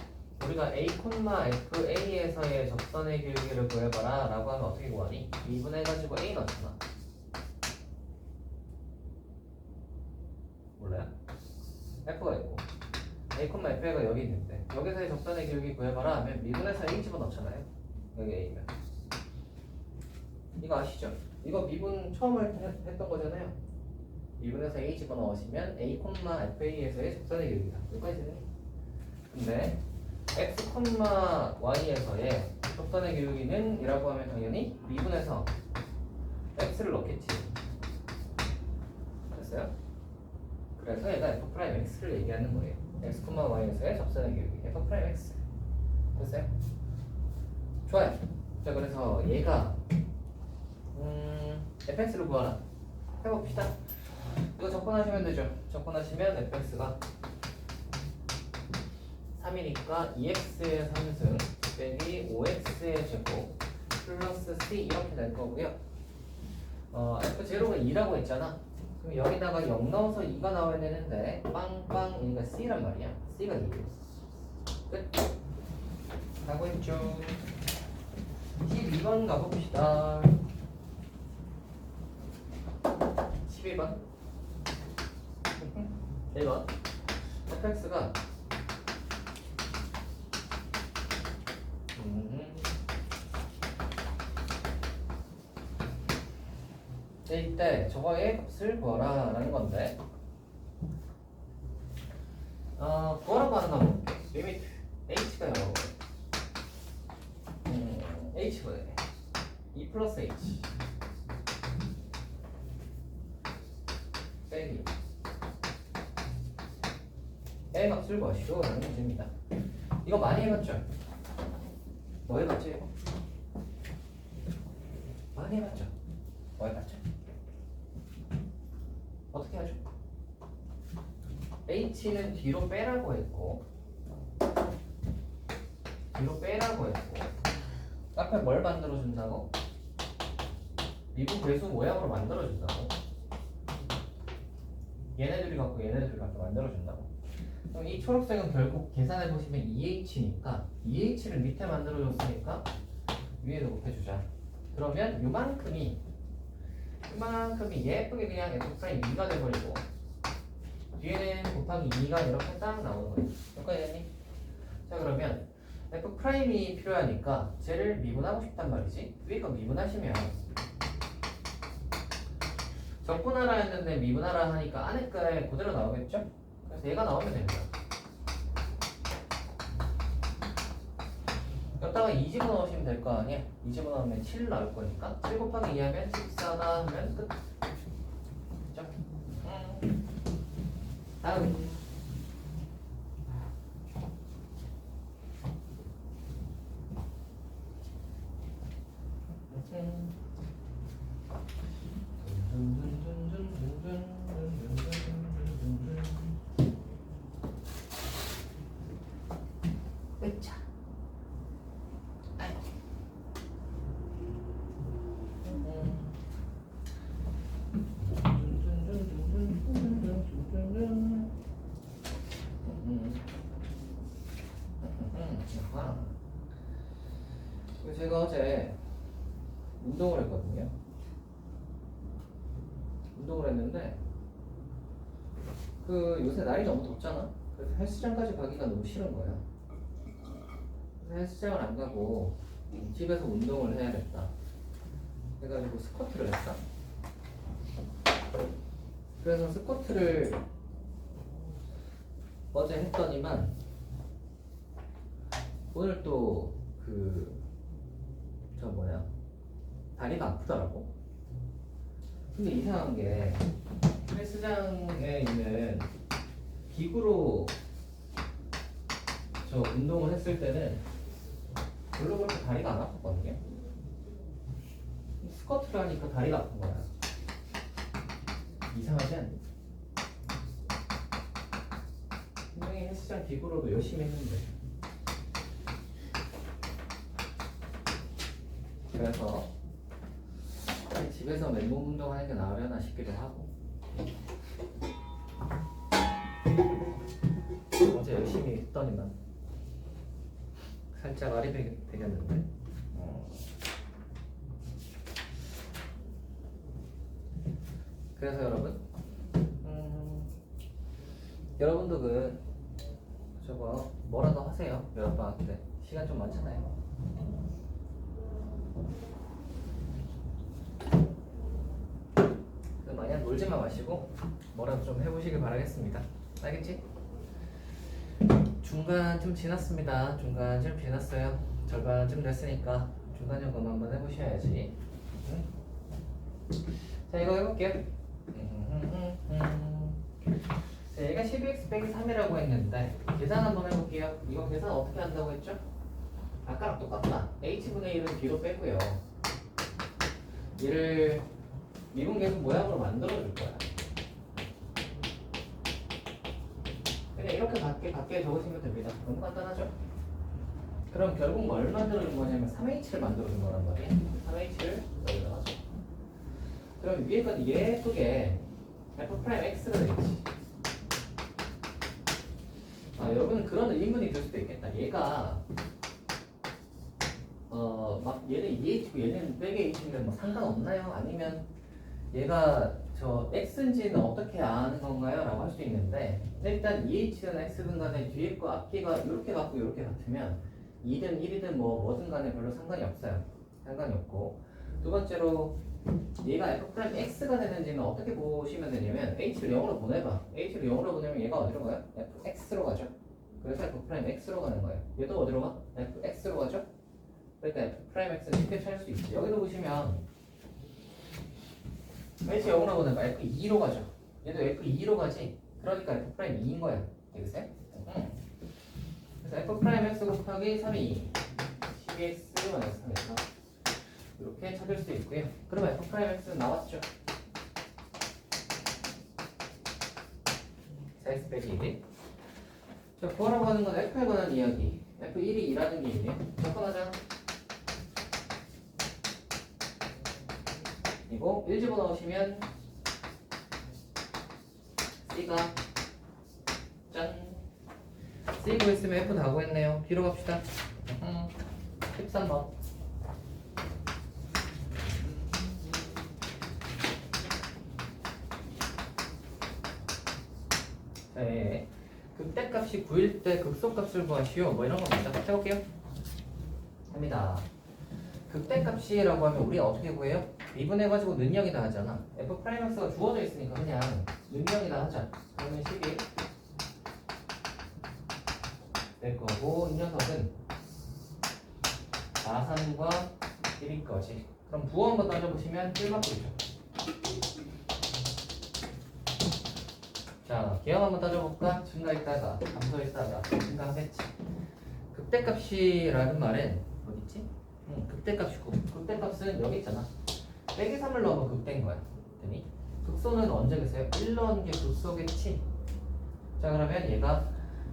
우리가 a, FA에서의 접선의 기울기를 구해봐라 라고 하면 어떻게 구하니? 2분해가지고 a 넣잖아. 몰라요? F가 있고 a, FA가 여기 있는데 여기서의 접선의 기울기 구해봐라 하면 미분해서 a 집어넣잖아요. 여기 a면 이거 아시죠? 이거 미분 처음 할 때 했던 거잖아요. 미분에서 a 집어넣으시면 a, fa에서의 접선의 기울기다. 여기까지는. 근데 x, y에서의 접선의 기울기는 이라고 하면 당연히 미분에서 x를 넣겠지. 됐어요? 그래서 얘가 f'x를 얘기하는 거예요. x, y에서의 접선의 기울기 f'x. 됐어요? 좋아요. 자, 그래서 얘가 fx를 구하라. 해봅시다. 이거 접근하시면 되죠. 접근하시면 fx가 3이니까 2x의 3승 빼기 5x의 제곱 플러스 c 이렇게 될 거고요. f0가 2라고 했잖아. 그럼 여기다가 0 넣어서 2가 나와야 되는데 빵빵 얘가 c란 말이야. c가 2. 끝. 라고 했죠. 12번 가봅시다. 11번 1번 fx가 이때 저거의 값을 구하라 라는 건데 구하라고 하는 거 볼게. 리미트 h가 여러 h분의 2 플러스 h 빼기 의 값을 구하시오 라는 문제입니다. 이거 많이 해봤죠? 뭐 해봤죠 이거? 많이 해봤죠? 뭐 해봤죠? 어떻게 하죠? h는 뒤로 빼라고 했고 앞에 뭘 만들어준다고? 미분 배수 모양으로 만들어준다고? 얘네들이 갖고 얘네들이 갖고 만들어준다고? 그럼 이 초록색은 결국 계산해보시면 2h니까 2h를 밑에 만들어줬으니까 위에도 곱해주자. 그러면 요만큼이 예쁘게 그냥 f'2가 돼버리고 뒤에는 곱하기 2가 이렇게 딱 나오는 거예요. 여기까지 됐니? 자, 그러면 f'이 필요하니까 쟤를 미분하고 싶단 말이지. 위에 거 미분하시면 적분하라 했는데 미분하라 하니까 안에 거에 그대로 나오겠죠? 그래서 얘가 나오면 됩니다. 여기다가 2 집어넣으시면 될 거 아니야? 2 집어넣으면 7 나올 거니까 7 곱하기 2 하면 14다 하면 끝. 그죠? 다음 으차. 아이고. 제가 어제 운동을 했거든요. 운동을 했는데 요새 날이 너무 덥잖아. 그래서 헬스장까지 가기가 너무 싫은 거야. 그래서 헬스장을 안 가고 집에서 운동을 해야겠다 해가지고 스쿼트를 했어. 그래서 스쿼트를 어제 했더니만 오늘 또 다리가 아프더라고. 근데 이상한 게 헬스장에 있는 기구로 저 운동을 했을 때는 별로 그렇게 다리가 안 아팠거든요. 스쿼트를 하니까 다리가 아픈 거야. 이상하지 않니? 분명히 헬스장 기구로도 열심히 했는데. 그래서 집에서 맨몸 운동하는 게 나으려나 싶기도 하고. 어제 열심히 했더니만 살짝 알이 되겠는데. 그래서 여러분도 저거 뭐라도 하세요. 여름방학 때 시간 좀 많잖아요. 마냥 놀지만 마시고 뭐라도 좀 해보시길 바라겠습니다. 알겠지? 중간쯤 지났습니다. 중간쯤 지났어요. 절반쯤 됐으니까 중간 점검 한번 해보셔야지. 응? 자, 이거 해볼게요. 자, 얘가 12x 빼기 3이라고 했는데 계산 한번 해볼게요. 이거 계산 어떻게 한다고 했죠? 아까랑 똑같다. h분의 1은 뒤로 빼고요. 얘를 미분계수 모양으로 만들어줄 거야. 그냥 이렇게 밖에 적으시면 됩니다. 너무 간단하죠? 그럼 결국 뭘 만들어준 거냐면 3h를 만들어준 거란 말이에요. 3h를 여기다가 줘. 그럼 위에 건 예쁘게 f'x가 되겠지. 아, 여러분은 그런 의문이 들 수도 있겠다. 얘가 막 얘는 2h고 얘는 빼기 h인데 뭐 상관없나요? 아니면 얘가 저 x인지는 어떻게 아는 건가요? 라고 할 수 있는데 일단 2h든 x든 간에 뒤에 거 앞뒤가 이렇게 같고 이렇게 같으면 2든 1이든 뭐든 간에 별로 상관이 없어요. 상관이 없고 두 번째로 얘가 f'x가 되는지는 어떻게 보시면 되냐면 h를 0으로 보내봐. h를 0으로 보내면 얘가 어디로 가요? fx로 가죠. 그래서 f'x로 가는 거예요. 얘도 어디로 가? fx로 가죠. 그러니까 f'x는 쉽게 찾을 수 있지. 여기도 보시면 h 0으로 보내봐. f2로 가죠. 얘도 f2로 가지. 그러니까 f'2인 거야. 알겠어요? 그래서 f'x 곱하기 3이 12x-3에서 이렇게 찾을 수 있고요. 그러면 f'x는 나왔죠. 4x 빼기 1. 자, 구하라고 하는 건 f에 관한 이야기. f1이 2라는 게 있네요. 접근하자. 이거 1 집어넣으시면 C가 짠 C 구했으면 F 다 구했네요. 뒤로 갑시다. 13번 네. 극대값이 9일 때 극소값을 구하시오. 뭐 이런 거 먼저 해볼게요. 합니다. 극대값이라고 하면 우리가 어떻게 구해요? 미분해가지고 능력이다 하잖아. f'x가 주어져 있으니까 그냥 능력이다 하자. 그러면 12 될 거고 이 녀석은 마산과 1일 거지. 그럼 부호 한번 따져보시면 1맞고있죠. 자, 기억 한번 따져볼까? 증가했다가 감소했다가 증가하겠지. 극대값이라는 말은 어딨지? 극대값이고 극대값은 여기 있잖아. 빼기 3을 넣으면 극대인 거야. 그랬더니 극소는 언제 계세요? 1 넣은 게 극소겠지. 자, 그러면 얘가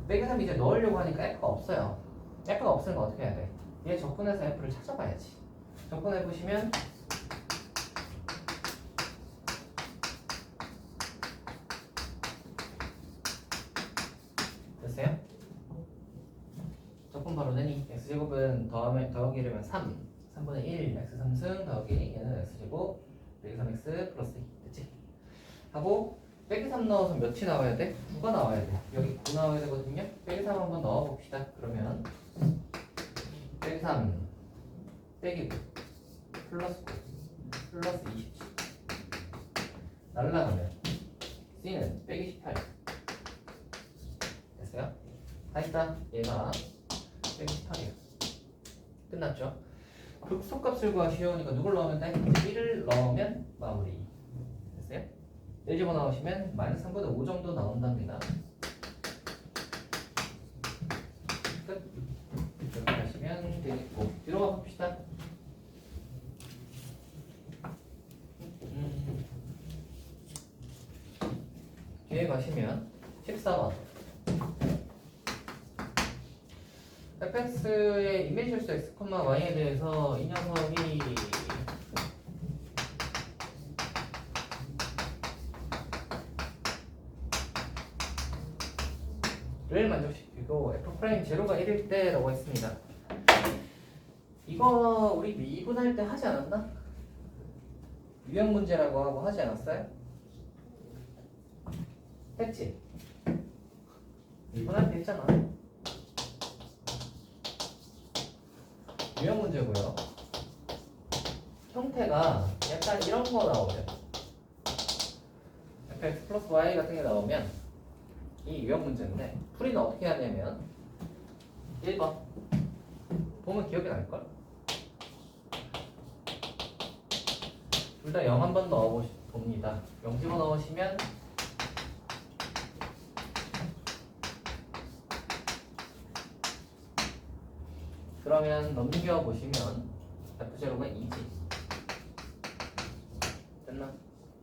빼기 3 이제 넣으려고 하니까 F가 없어요. F가 없으면 어떻게 해야 돼? 얘 접근해서 F를 찾아봐야지. 접근해보시면 됐어요? 접근 바로 되니 x제곱은 더하기려면 3분의 1 x3승 더하기 얘는 x제곱 빼기 3x 플러스 2 됐지? 하고 빼기 3 넣어서 몇이 나와야 돼? 9가 나와야 돼. 여기 9 나와야 되거든요. 빼기 3 한번 넣어봅시다. 그러면 빼기 3 빼기 9 플러스 9 플러스 27 날라가면 C는 빼기 18 됐어요? 다 있다. 얘가 빼기 18이에요. 끝났죠? 극소값을 구하시오니까 누굴 넣으면 돼? 1을 넣으면 마무리. 됐어요? 1 집어넣으시면 마이너스 3분의 5 정도 나온답니다. 끝. 이렇게 하시면 되겠고 뒤로 가봅시다. 뒤에 가시면 14번 fx의 이메지 실수 x, y에 대해서 이 녀석이 를 만족시키고 f' 제로가 1일 때라고 했습니다. 이거 우리 미분할 때 하지 않았나? 유형 문제라고 하고 하지 않았어요? 했지? 미분할 때 했잖아. 유형 문제고요. 형태가 약간 이런 거 나오죠. fx 플러스 y 같은 게 나오면 이 유형 문제인데 풀이는 어떻게 하냐면 1번 보면 기억이 날걸? 둘 다 0 한번 넣어봅니다. 0 집어넣으시면 그러면 넘겨보시면 F0가 2지. 됐나?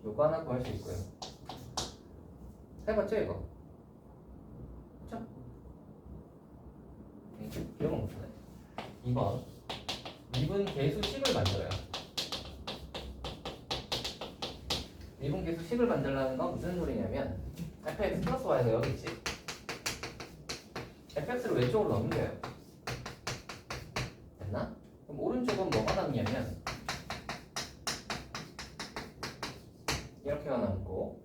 요거 하나 구할 수 있고요. 해봤죠 이거? 그쵸? 기억은 못하네. 2번 미분 계수식을 만들어요. 미분 계수식을 만들라는 건 무슨 소리냐면 fx 플러스 y가 여기 있지. fx를 왼쪽으로 넘겨요. 됐나? 그럼 오른쪽은 뭐가 남냐면 이렇게가 남고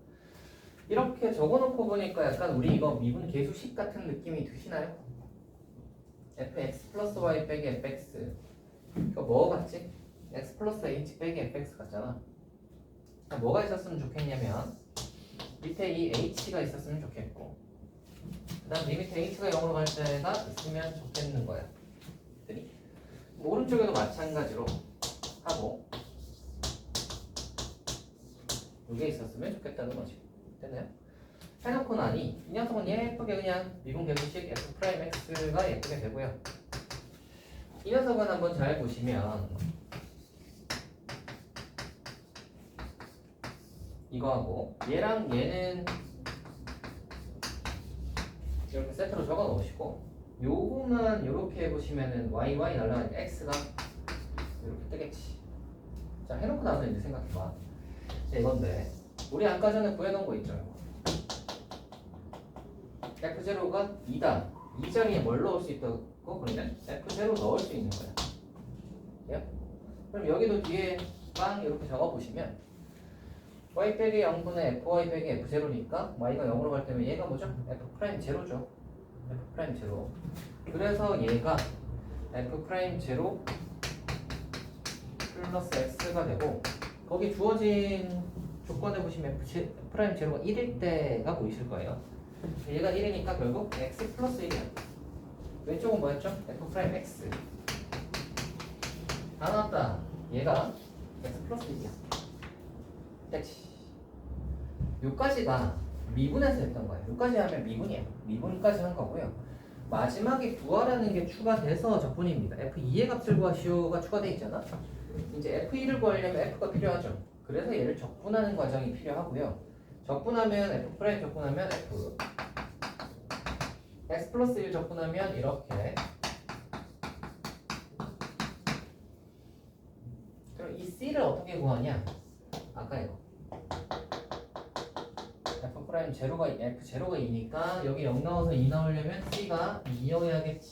이렇게 적어놓고 보니까 약간 우리 이거 미분 계수식 같은 느낌이 드시나요? fx 플러스 y 빼기 fx 이거 뭐 같지? x 플러스 h 빼기 fx 같잖아. 뭐가 있었으면 좋겠냐면 밑에 이 h가 있었으면 좋겠고 그 다음 이 밑에 h가 0으로 갈 때가 있으면 좋겠는 거야. 오른쪽에도 마찬가지로 하고 이게 있었으면 좋겠다는 거지. 됐나요? 해놓고 나니 이 녀석은 예쁘게 그냥 미분 계수식 f'x가 예쁘게 되고요. 이 녀석은 한번 잘 보시면 이거하고 얘랑 얘는 이렇게 세트로 적어 놓으시고 요거만 이렇게 해보시면은 y 날라가니까 x가 이렇게 뜨겠지. 자 해놓고 나서 이제 생각해봐. 자, 이건데 우리 아까 전에 구해놓은 거 있죠. f0가 2다. 이 자리에 뭘 넣을 수 있다고? 그러면 f0 넣을 수 있는 거야. 예? 그럼 여기도 뒤에 빵 이렇게 적어보시면 y 빼기 0분의 fy 빼기 f0니까 y가 0으로 갈 때면 얘가 뭐죠? f'0죠. f'0. 그래서 얘가 f'0 플러스 x가 되고 거기 주어진 조건에 보시면 f'0가 1일 때가 보이실 거예요. 얘가 1이니까 결국 x 플러스 1이야. 왼쪽은 뭐였죠? f'x. 다 나왔다. 얘가 x 플러스 1이야. 됐지. 요까지가 미분해서 했던 거예요. 여기까지 하면 미분이에요. 미분까지 한 거고요. 마지막에 부하라는 게 추가돼서 적분입니다. F2의 값을 구하시오가 추가되어 있잖아. 이제 F2를 구하려면 F가 필요하죠. 그래서 얘를 적분하는 과정이 필요하고요. 적분하면 F' 적분하면 F X 플러스 1 적분하면 이렇게. 그럼 이 C를 어떻게 구하냐? 아까 이거 F0가 2니까 여기 0 나와서 2 나오려면 C가 2여야겠지.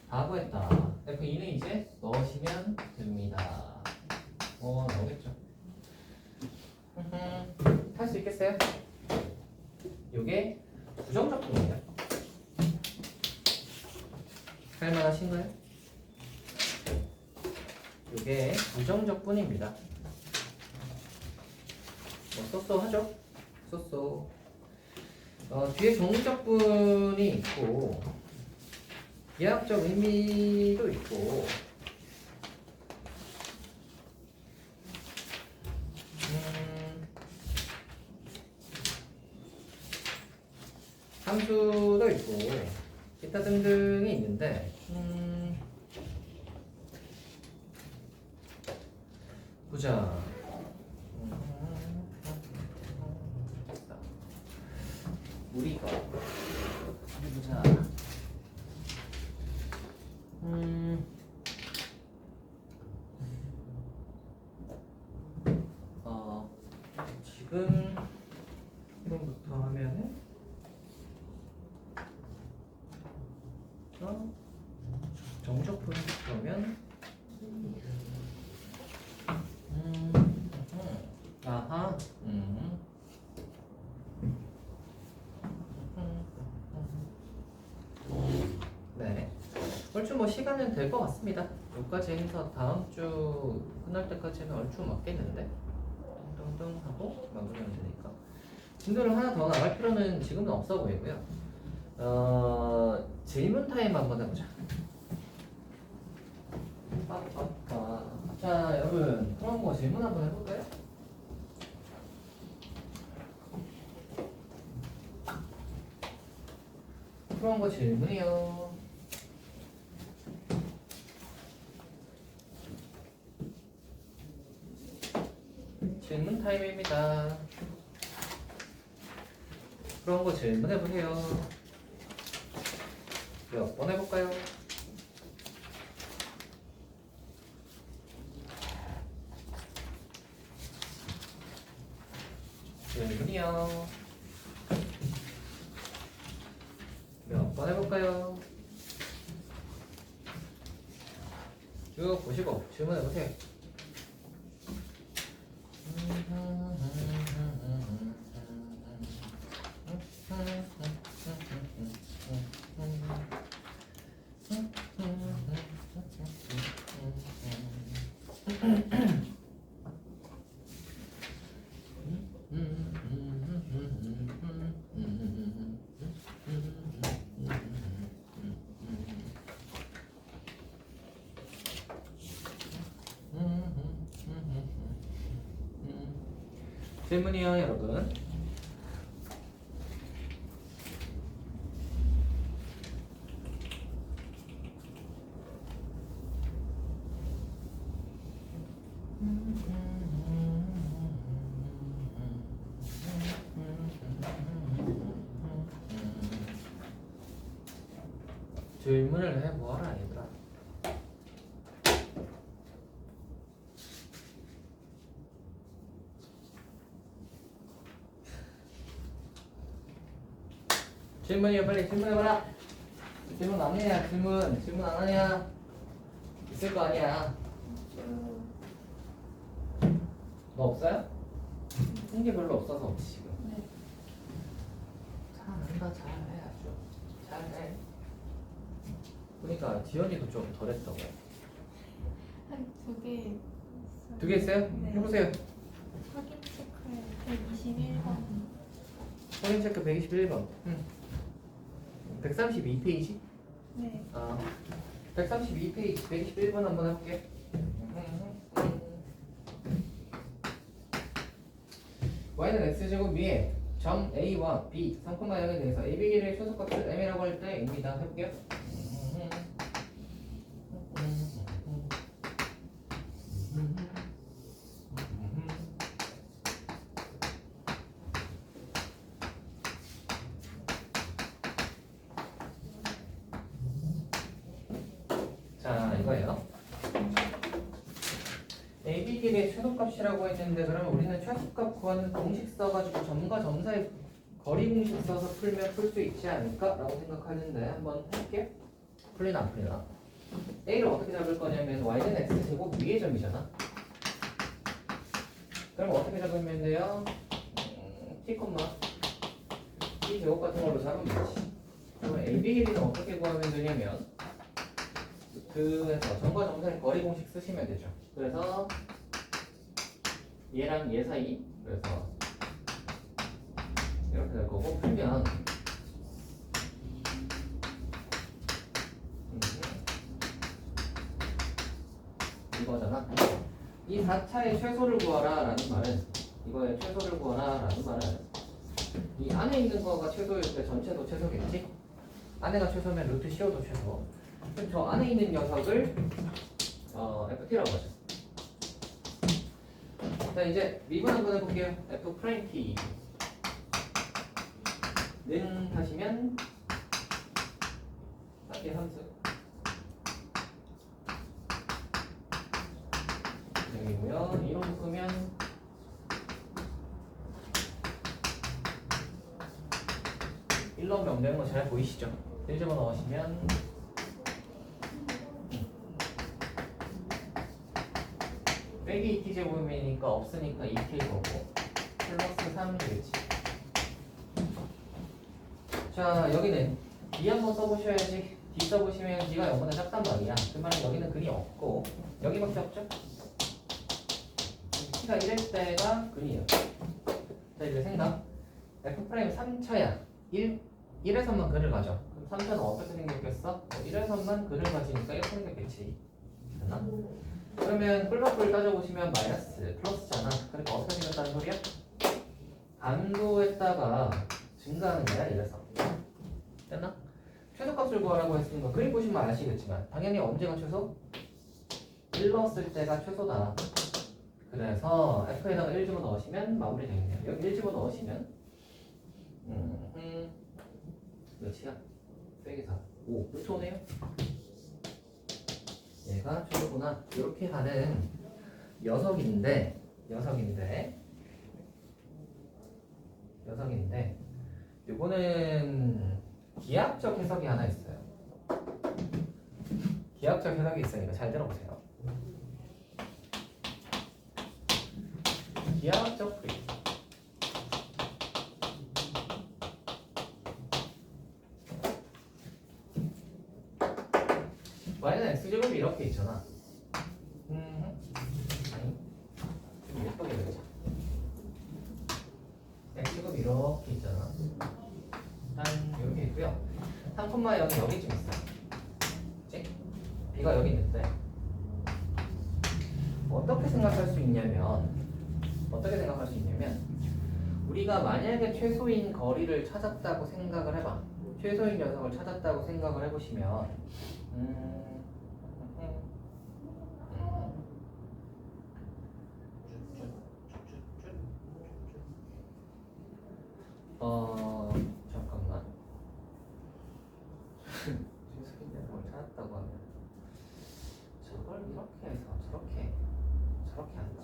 다 구했다. F2는 이제 넣으시면 됩니다. 나오겠죠. 할 수 있겠어요? 요게 부정적분이에요. 할만하신가요? 요게 부정적분입니다. 쏘쏘 하죠? 쏘쏘. 뒤에 정적분이 있고 비하학적 의미도 있고 함수도 있고 기타 등등이 있는데 보자. 우리가 보자. 지금 이번부터 하면은 정적분 그러면 아하 네 얼추 뭐 시간은 될 것 같습니다. 여기까지 해서 다음 주 끝날 때까지는 얼추 맞겠는데 하고 마무리하면 되니까 진도를 하나 더 나갈 필요는 지금은 없어 보이고요. 질문 타임 한번 해보자. 자 여러분 그럼 뭐 질문 한번 해볼까요? 그런 거 질문이요. 질문 타임입니다. 그런 거 질문해보세요. 몇 번 해볼까요? 질문이요. 몇 번 해볼까요? 쭉 보시고 질문해보세요. 질문이요, 여러분. 질문을 해보아라, 얘들아. 질문이요, 빨리 질문해봐라. 질문 안 하냐, 질문 안 하냐. 있을 거 아니야. 너 없어요? 한게 별로 없어서 없지, 지금. 네. 잘한다, 잘해, 아주. 잘해. 그러니까 지연이도 좀 덜했다고. 한 두 개. 두 개 있어요? 네. 해보세요. 확인 체크에 121번. 확인 체크 121번. 132페이지? 네. 132페이지 121번 한번 해볼게. y는 x제곱 위에 점 a와 b 3,0에 대해서 a, b, 길의 최소값을 m이라고 할 때입니다. 해볼게요. 자, 이거예요. a, b, 길의 최소값이라고 했는데 그러면 우리는 최소값 구하는 공식 써가지고 점과 점 사이 거리 공식 써서 풀면 풀 수 있지 않을까? 라고 생각하는데 한번 해볼게요. 풀리나 안 풀리나? a를 어떻게 잡을 거냐면 y는 x제곱 위의 점이잖아. 그럼 어떻게 잡으면 돼요? t, t 제곱 같은 걸로 잡으면 되지. 그럼 a, b 길이는 어떻게 구하면 되냐면 그에서 점과 점 사이 거리 공식 쓰시면 되죠. 그래서 얘랑 얘 사이, 그래서 이렇게 될 거고 풀면 이거잖아. 이 4차의 최소를 구하라 라는 말은, 이거의 최소를 구하라 라는 말은 이 안에 있는 거가 최소일 때 전체도 최소겠지? 안에가 최소면 루트 CO도 최소. 그럼 저 안에 있는 녀석을 FT라고 하죠. 자, 이제 미분 한번 해볼게요. F 프라임 T 는 하시면 딱히 함수 여기고요. 이로 묶으면 일로 명되는 거 잘 보이시죠? 1 집어넣으시면 빼기 2t 제곱이니까 없으니까 2t 거고 플러스 3 되겠지. 자, 여기는 D 한번 써보셔야지. D 써보시면 D가 0보다 작단 말이야. 그 말은 여기는 근이 없고 여기밖에 없죠? T가 1일 때가 근이에요. 자 이제 생각. F 프라임 3차야. 1에서만 근을 가져. 그럼 3차는 어떻게 생겼겠어? 1에서만 근을 가지니까 이렇게 생겼겠지. 됐나? 그러면 뿔바뿔 따져보시면 마이너스 플러스잖아. 그러니까 어떻게 생겼다는 소리야? 감소했다가 증가하는 거야 이래서. 됐나? 최소값을 구하라고 했으니까 그림 보시면 아시겠지만 당연히 언제가 최소? 1 넣었을 때가 최소다. 그래서 F에다가 1 집어넣으시면 마무리 되겠네요. 여기 1 집어넣으시면 몇이야? 빼기 4 5 몇 초네요? 얘가 최소구나. 이렇게 가는 녀석인데 요거는 기하학적 해석이 하나 있어요. 기하학적 해석이 있으니까 잘 들어보세요. 기하학적 프리. y는 x제곱이 이렇게 있잖아. 아니 좀 예쁘게 그리자. x제곱이 이렇게 있잖아. 한 이렇게 있고요. 3,0이 여기쯤 있어. 그치? b가 여기 있는데 어떻게 생각할 수 있냐면 우리가 만약에 최소인 거리를 찾았다고 생각을 해봐. 최소인 녀석을 찾았다고 생각을 해보시면 잠깐만. 최소인 녀석을 찾았다고 하면 저걸 이렇게 해서 저렇게 한다.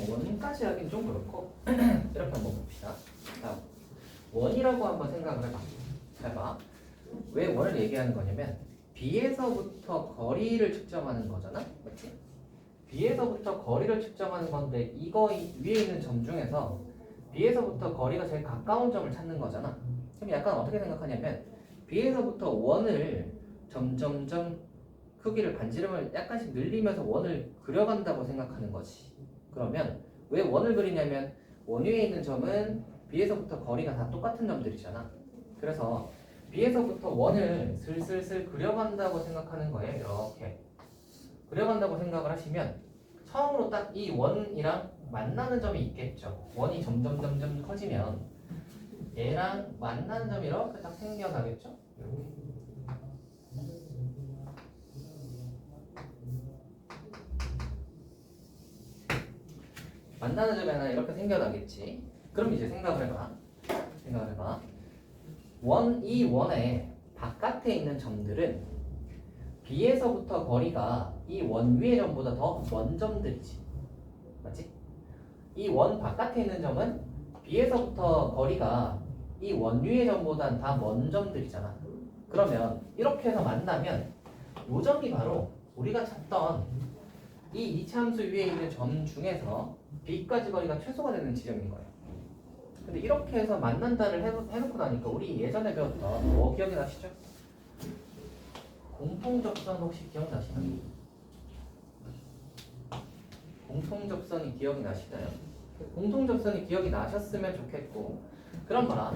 원까지 하긴 좀 그렇고 이렇게 한번 봅시다. 자, 원이라고 한번 생각을 해봐. 해봐. 왜 원을 얘기하는 거냐면 B에서부터 거리를 측정하는 거잖아, 그렇지? B에서부터 거리를 측정하는 건데 이거 위에 있는 점 중에서 B에서부터 거리가 제일 가까운 점을 찾는 거잖아. 그럼 약간 어떻게 생각하냐면 B에서부터 원을 점점점 크기를 반지름을 약간씩 늘리면서 원을 그려간다고 생각하는 거지. 그러면 왜 원을 그리냐면 원 위에 있는 점은 B에서부터 거리가 다 똑같은 점들이잖아. 그래서 B에서부터 원을 슬슬슬 그려간다고 생각하는 거예요. 이렇게 그려간다고 생각을 하시면 처음으로 딱 이 원이랑 만나는 점이 있겠죠. 원이 점점 커지면 얘랑 만나는 점이 이렇게 딱 생겨나겠죠. 이렇게. 만나는 점이 하나 이렇게 생겨나겠지. 그럼 이제 생각을 해봐. 이 원의 바깥에 있는 점들은 B에서부터 거리가 이 원 위의 점보다 더 먼 점들이지. 맞지? 이 원 바깥에 있는 점은 B에서부터 거리가 이 원 위의 점보다 다 먼 점들이잖아. 그러면 이렇게 해서 만나면 이 점이 바로 우리가 찾던 이 이차함수 위에 있는 점 중에서 B까지 거리가 최소가 되는 지점인 거예요. 근데 이렇게 해서 만난다를 해놓고 나니까 우리 예전에 배웠던 뭐 기억이 나시죠? 공통접선 혹시 기억나시나요? 공통접선이 기억이 나시나요? 공통접선이 기억이 나셨으면 좋겠고, 그럼 봐라.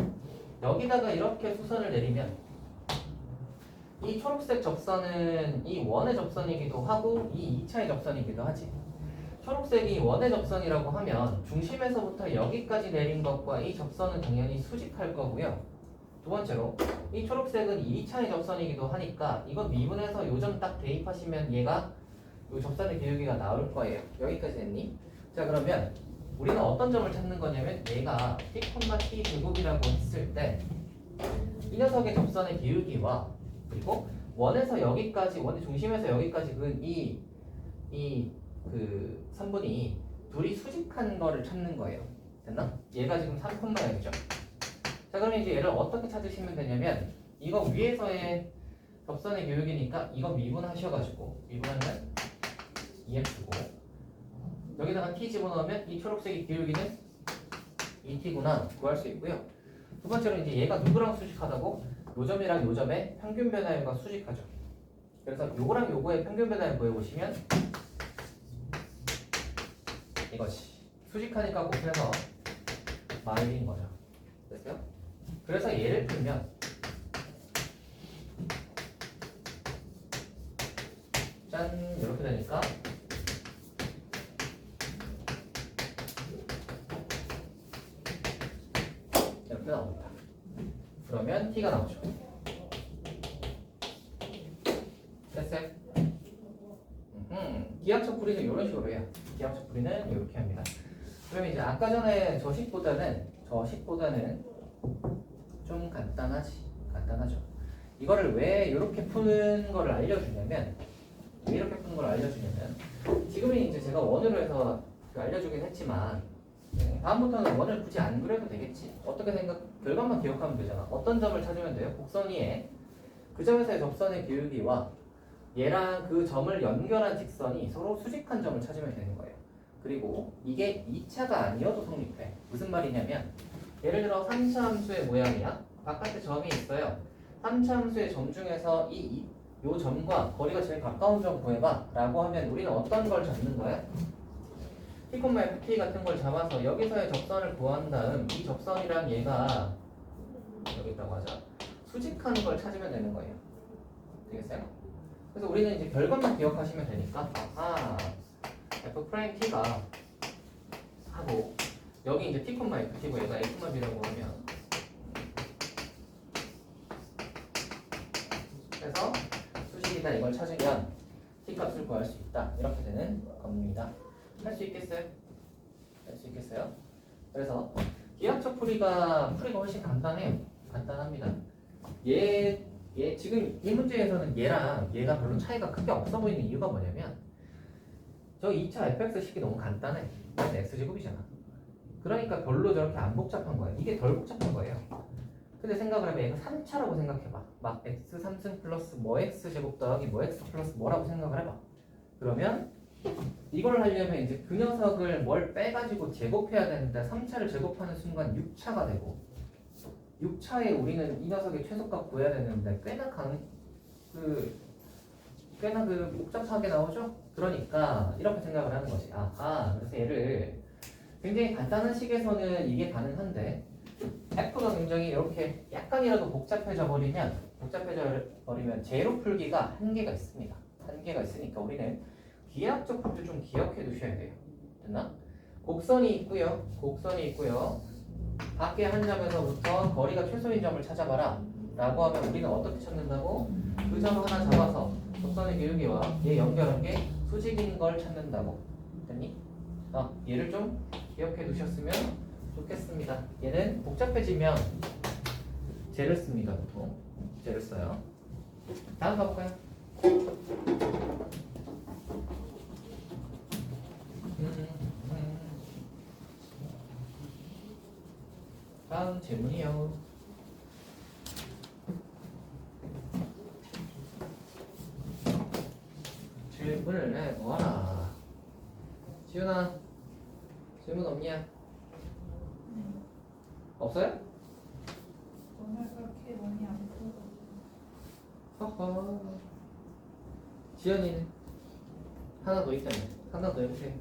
여기다가 이렇게 수선을 내리면 이 초록색 접선은 이 원의 접선이기도 하고 이 2차의 접선이기도 하지. 초록색이 원의 접선이라고 하면 중심에서부터 여기까지 내린 것과 이 접선은 당연히 수직할 거고요. 두 번째로 이 초록색은 2차의 접선이기도 하니까 이건 미분해서 요 점 딱 대입하시면 얘가 요 접선의 기울기가 나올 거예요. 여기까지 됐니? 자, 그러면 우리는 어떤 점을 찾는 거냐면 얘가 t, t 제곱이라고 했을 때 이 녀석의 접선의 기울기와 그리고 원에서 여기까지, 원의 중심에서 여기까지 그 선분이 둘이 수직한 거를 찾는 거예요. 됐나? 얘가 지금 3,0죠. 자, 그러면 이제 얘를 어떻게 찾으시면 되냐면 이거 위에서의 접선의 교육이니까 이거 미분하셔가지고 미분하면 2x고 여기다가 t 집어넣으면 이 초록색이 기울기는 2t구나 구할 수 있고요. 두 번째로 이제 얘가 누구랑 수직하다고? 요점이랑 요점의 평균 변화율과 수직하죠. 그래서 요거랑 요거의 평균 변화율 구해보시면 이것이 수직하니까 곱해서 마일인 거죠. 됐어요? 그래서 얘를 풀면 짠 이렇게 되니까 이렇게 나옵니다. 그러면 t가 나오죠. 됐어요? 기하적 풀이는 이런 식으로 해요. 기하적 풀이는 이렇게 합니다. 그러면 이제 아까 전에 저식보다는 좀 간단하죠. 이거를 왜 이렇게 푸는 거를 알려주냐면 지금은 이제 제가 원으로 해서 알려주긴 했지만 다음부터는 원을 굳이 안 그려도 되겠지. 어떻게 결과만 기억하면 되잖아. 어떤 점을 찾으면 돼요? 곡선 위에 그 점에서의 접선의 기울기와 얘랑 그 점을 연결한 직선이 서로 수직한 점을 찾으면 되는 거예요. 그리고 이게 2차가 아니어도 성립해. 무슨 말이냐면 예를 들어 3차 함수의 모양이야. 바깥에 점이 있어요. 3차 함수의 점 중에서 요 점과 거리가 제일 가까운 점 구해봐 라고 하면 우리는 어떤 걸 잡는 거야? t, ft 같은 걸 잡아서 여기서의 접선을 구한 다음 이 접선이랑 얘가 여기 있다고 하자. 수직한 걸 찾으면 되는 거예요. 되겠어요? 그래서 우리는 이제 결과만 기억하시면 되니까 f't가 하고 여기 이제 t, ft고 얘가 x만이라고 하면 그래서 수직이다 이걸 찾으면 t 값을 구할 수 있다 이렇게 되는 겁니다. 할 수 있겠어요? 할 수 있겠어요? 그래서 기하적 풀이가 훨씬 간단합니다. 지금 이 문제에서는 얘랑 얘가 별로 차이가 크게 없어 보이는 이유가 뭐냐면 저 2차 fx식이 너무 간단해. 얘는 x제곱이잖아. 그러니까 별로 저렇게 안 복잡한 거야. 이게 덜 복잡한 거예요. 근데 생각을 해봐. 얘가 3차라고 생각해봐. 막 x 3승 플러스 뭐 x제곱 더하기 뭐 x 플러스 뭐라고 생각을 해봐. 그러면 이걸 하려면 이제 그 녀석을 뭘 빼가지고 제곱해야 되는데 3차를 제곱하는 순간 6차가 되고 6차에 우리는 이 녀석의 최소값 구해야 되는데 꽤나 복잡하게 나오죠? 그러니까 이렇게 생각을 하는 거지. 그래서 얘를 굉장히 간단한 식에서는 이게 가능한데 F가 굉장히 이렇게 약간이라도 복잡해져 버리면 제로 풀기가 한계가 있습니다. 한계가 있으니까 우리는 기하학적 풀이를 좀 기억해 두셔야 돼요. 됐나? 곡선이 있고요. 밖에 한 점에서부터 거리가 최소인 점을 찾아봐라 라고 하면 우리는 어떻게 찾는다고? 그 점 하나 잡아서 곡선의 기울기와 얘 연결한 게 수직인 걸 찾는다고. 됐니? 얘를 좀 기억해 두셨으면 좋겠습니다. 얘는 복잡해지면 쟤를 씁니다. 보통 쟤를 써요. 다음 가볼까요? 다음 질문이요. 질문을 해보아라. 지훈아, 질문 없냐? 없어요? 오늘 그렇게 많이 안 풀어가지고. 허허. 지연이는 하나 더 있다며. 하나 더 해보세요.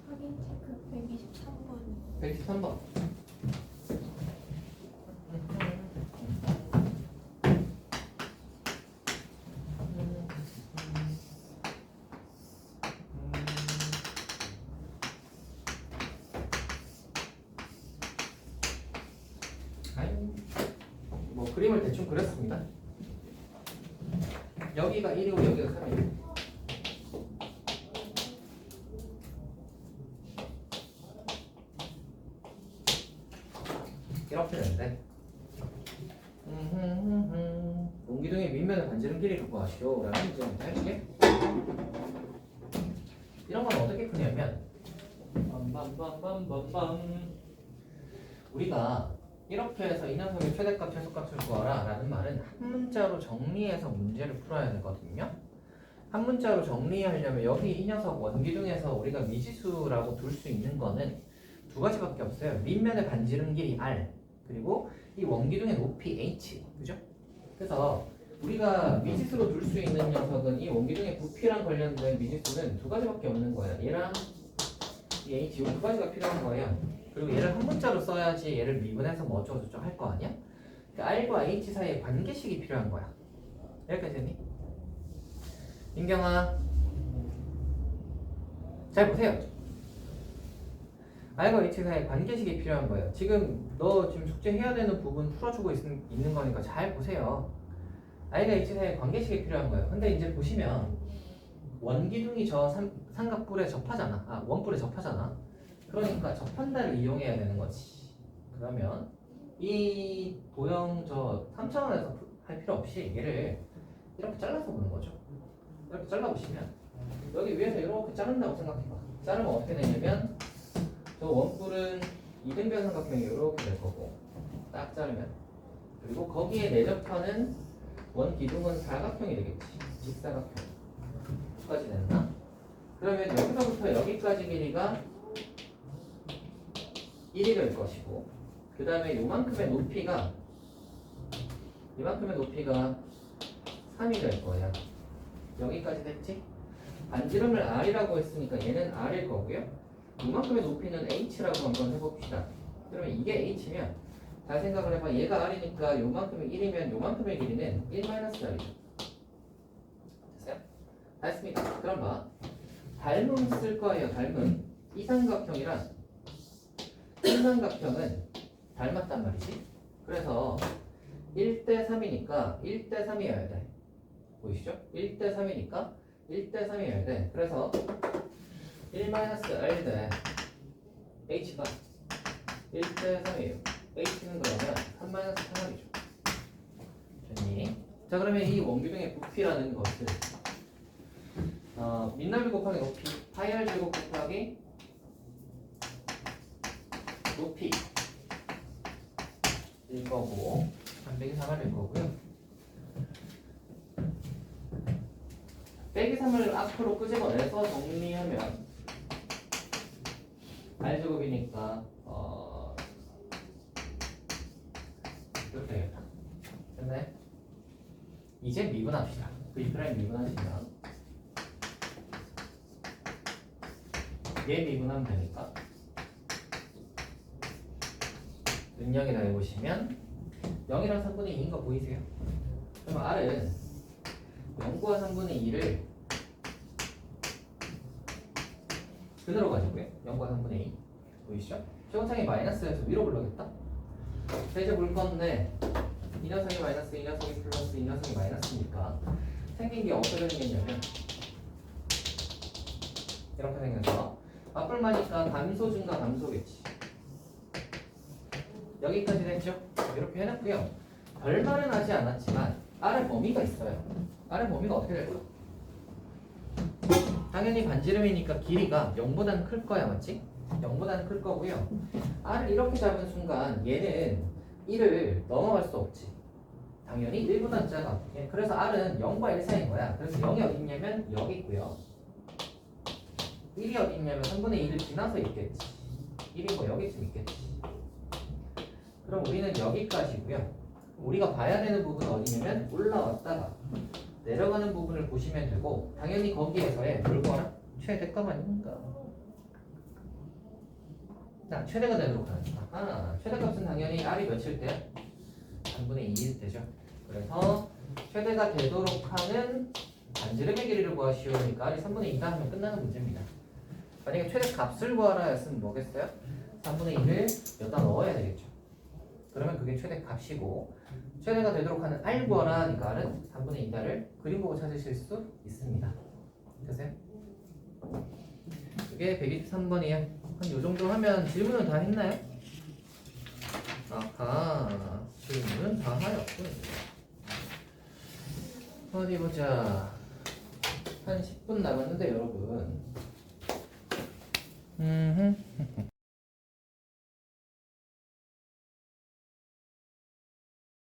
확인 체크 123번. 113번. 뭐 그림을 대충 그렸습니다. 여기가 1이고 여기가 3이에요. 이렇게 되는데 옹기둥의 밑면을 반지름 길이를 구하시오 라는 문제입니다. 해줄게. 이런 건 어떻게 푸냐면 우리가 이렇게 해서 이 녀석의 최대값, 최소값을 구하라 라는 말은 한 문자로 정리해서 문제를 풀어야 되거든요. 한 문자로 정리하려면 여기 이 녀석 원기둥에서 우리가 미지수라고 둘 수 있는 거는 두 가지밖에 없어요. 밑면의 반지름 길이 r, 그리고 이 원기둥의 높이 h, 그죠? 그래서 우리가 미지수로 둘 수 있는 녀석은 이 원기둥의 부피랑 관련된 미지수는 두 가지밖에 없는 거예요. 얘랑 이 h, 이 두 가지가 필요한 거예요. 그리고 얘를 한 문자로 써야지 얘를 미분해서 뭐 어쩌고저쩌고 할 거 아니야? 그 r과 h 사이에 관계식이 필요한 거야. 여기까지 됐니? 민경아, 잘 보세요. r과 h 사이에 관계식이 필요한 거예요. 지금 너 지금 숙제해야 되는 부분 풀어주고 있는 거니까 잘 보세요. r과 h 사이에 관계식이 필요한 거예요. 근데 이제 보시면 원기둥이 저 삼각뿔에 접하잖아. 원뿔에 접하잖아. 그러니까 접한다를 이용해야 되는 거지. 그러면 이 도형 저 3차원에서 할 필요 없이 얘를 이렇게 잘라서 보는 거죠. 이렇게 잘라보시면 여기 위에서 이렇게 자른다고 생각해봐. 자르면 어떻게 되냐면 저 원뿔은 이등변 삼각형이 이렇게 될 거고 딱 자르면, 그리고 거기에 내접하는 원기둥은 사각형이 되겠지. 직사각형. 여기까지 됐나? 그러면 여기서부터 여기까지 길이가 1이 될 것이고, 그 다음에 요만큼의 높이가 3이 될 거야. 여기까지 됐지? 반지름을 r이라고 했으니까 얘는 r일 거고요. 요만큼의 높이는 h라고 한번 해봅시다. 그러면 이게 h면 잘 생각을 해봐. 얘가 r이니까 요만큼이 1이면 요만큼의 길이는 1-r이죠. 됐어요? 다 했습니다. 그럼 봐. 닮음 쓸 거예요. 닮음. 이 삼각형이랑 이 삼각형은 닮았단 말이지. 그래서 1대3이니까 1대3이어야 돼. 보이시죠? 1대3이니까 1대3이어야 돼. 그래서 1-r 대 h가 1대3이에요. h는 그러면 3-3r이죠. 됐니? 자, 그러면 이 원기둥의 부피라는 것을 밑넓이 곱하기 높이, 파이 r 제곱 곱하기 높이 일 거고 3빼기 3r일 거고요. 빼기 3을 앞으로 끄집어내서 정리하면 r제곱이니까 이렇게 되겠다. 됐네? 이제 미분합시다. V'를 미분하시면 얘 미분하면 되니까 능력이라 해보시면 0이랑 3분의 2인 거 보이세요? 그럼 r은 0과 3분의 2를 그대로 가지고요. 0과 3분의 2 보이시죠? 최고창이 마이너스에서 위로 불러겠다? 자, 이제 볼 건데 이 녀석이 마이너스, 이 녀석이 플러스, 이 녀석이 마이너스니까 생긴 게 어떻게 생겼냐면 이렇게 생겨서 맞불마니까 감소 증가 감소겠지. 여기까지 됐죠? 이렇게 해놨고요. 별말은 하지 않았지만 r의 범위가 있어요. r의 범위가 어떻게 될까? 당연히 반지름이니까 길이가 0보다는 클 거야, 맞지? 0보다는 클 거고요. r을 이렇게 잡은 순간 얘는 1을 넘어갈 수 없지. 당연히 1보다는 작아. 그래서 r은 0과 1 사이인 거야. 그래서 0이 어디 있냐면 여기 있고요. 1이 어디 있냐면 3분의 2를 지나서 있겠지. 1이 뭐 여기쯤 있겠지. 그럼 우리는 여기까지고요. 우리가 봐야 되는 부분은 어디냐면 올라왔다가 내려가는 부분을 보시면 되고, 당연히 거기에서의 뭘 구하라? 최대값 아닙니까? 자, 최대가 되도록 하니까 최대값은 당연히 r이 몇일 때야? 3분의 2일 때죠. 그래서 최대가 되도록 하는 반지름의 길이를 구하시오니까 r이 3분의 2다 하면 끝나는 문제입니다. 만약에 최대값을 구하라 했으면 뭐겠어요? 3분의 2를 여기다 넣어야 되겠죠. 그러면 그게 최대값이고, 최대가 되도록 하는 r 구하라 하니까 r은 3분의 2다를 그림 보고 찾으실 수 있습니다. 되세요? 이게 123번이에요. 한 요 정도 하면 질문은 다 했나요? 아하, 질문은 다 하였군. 어디 보자. 한 10분 남았는데 여러분.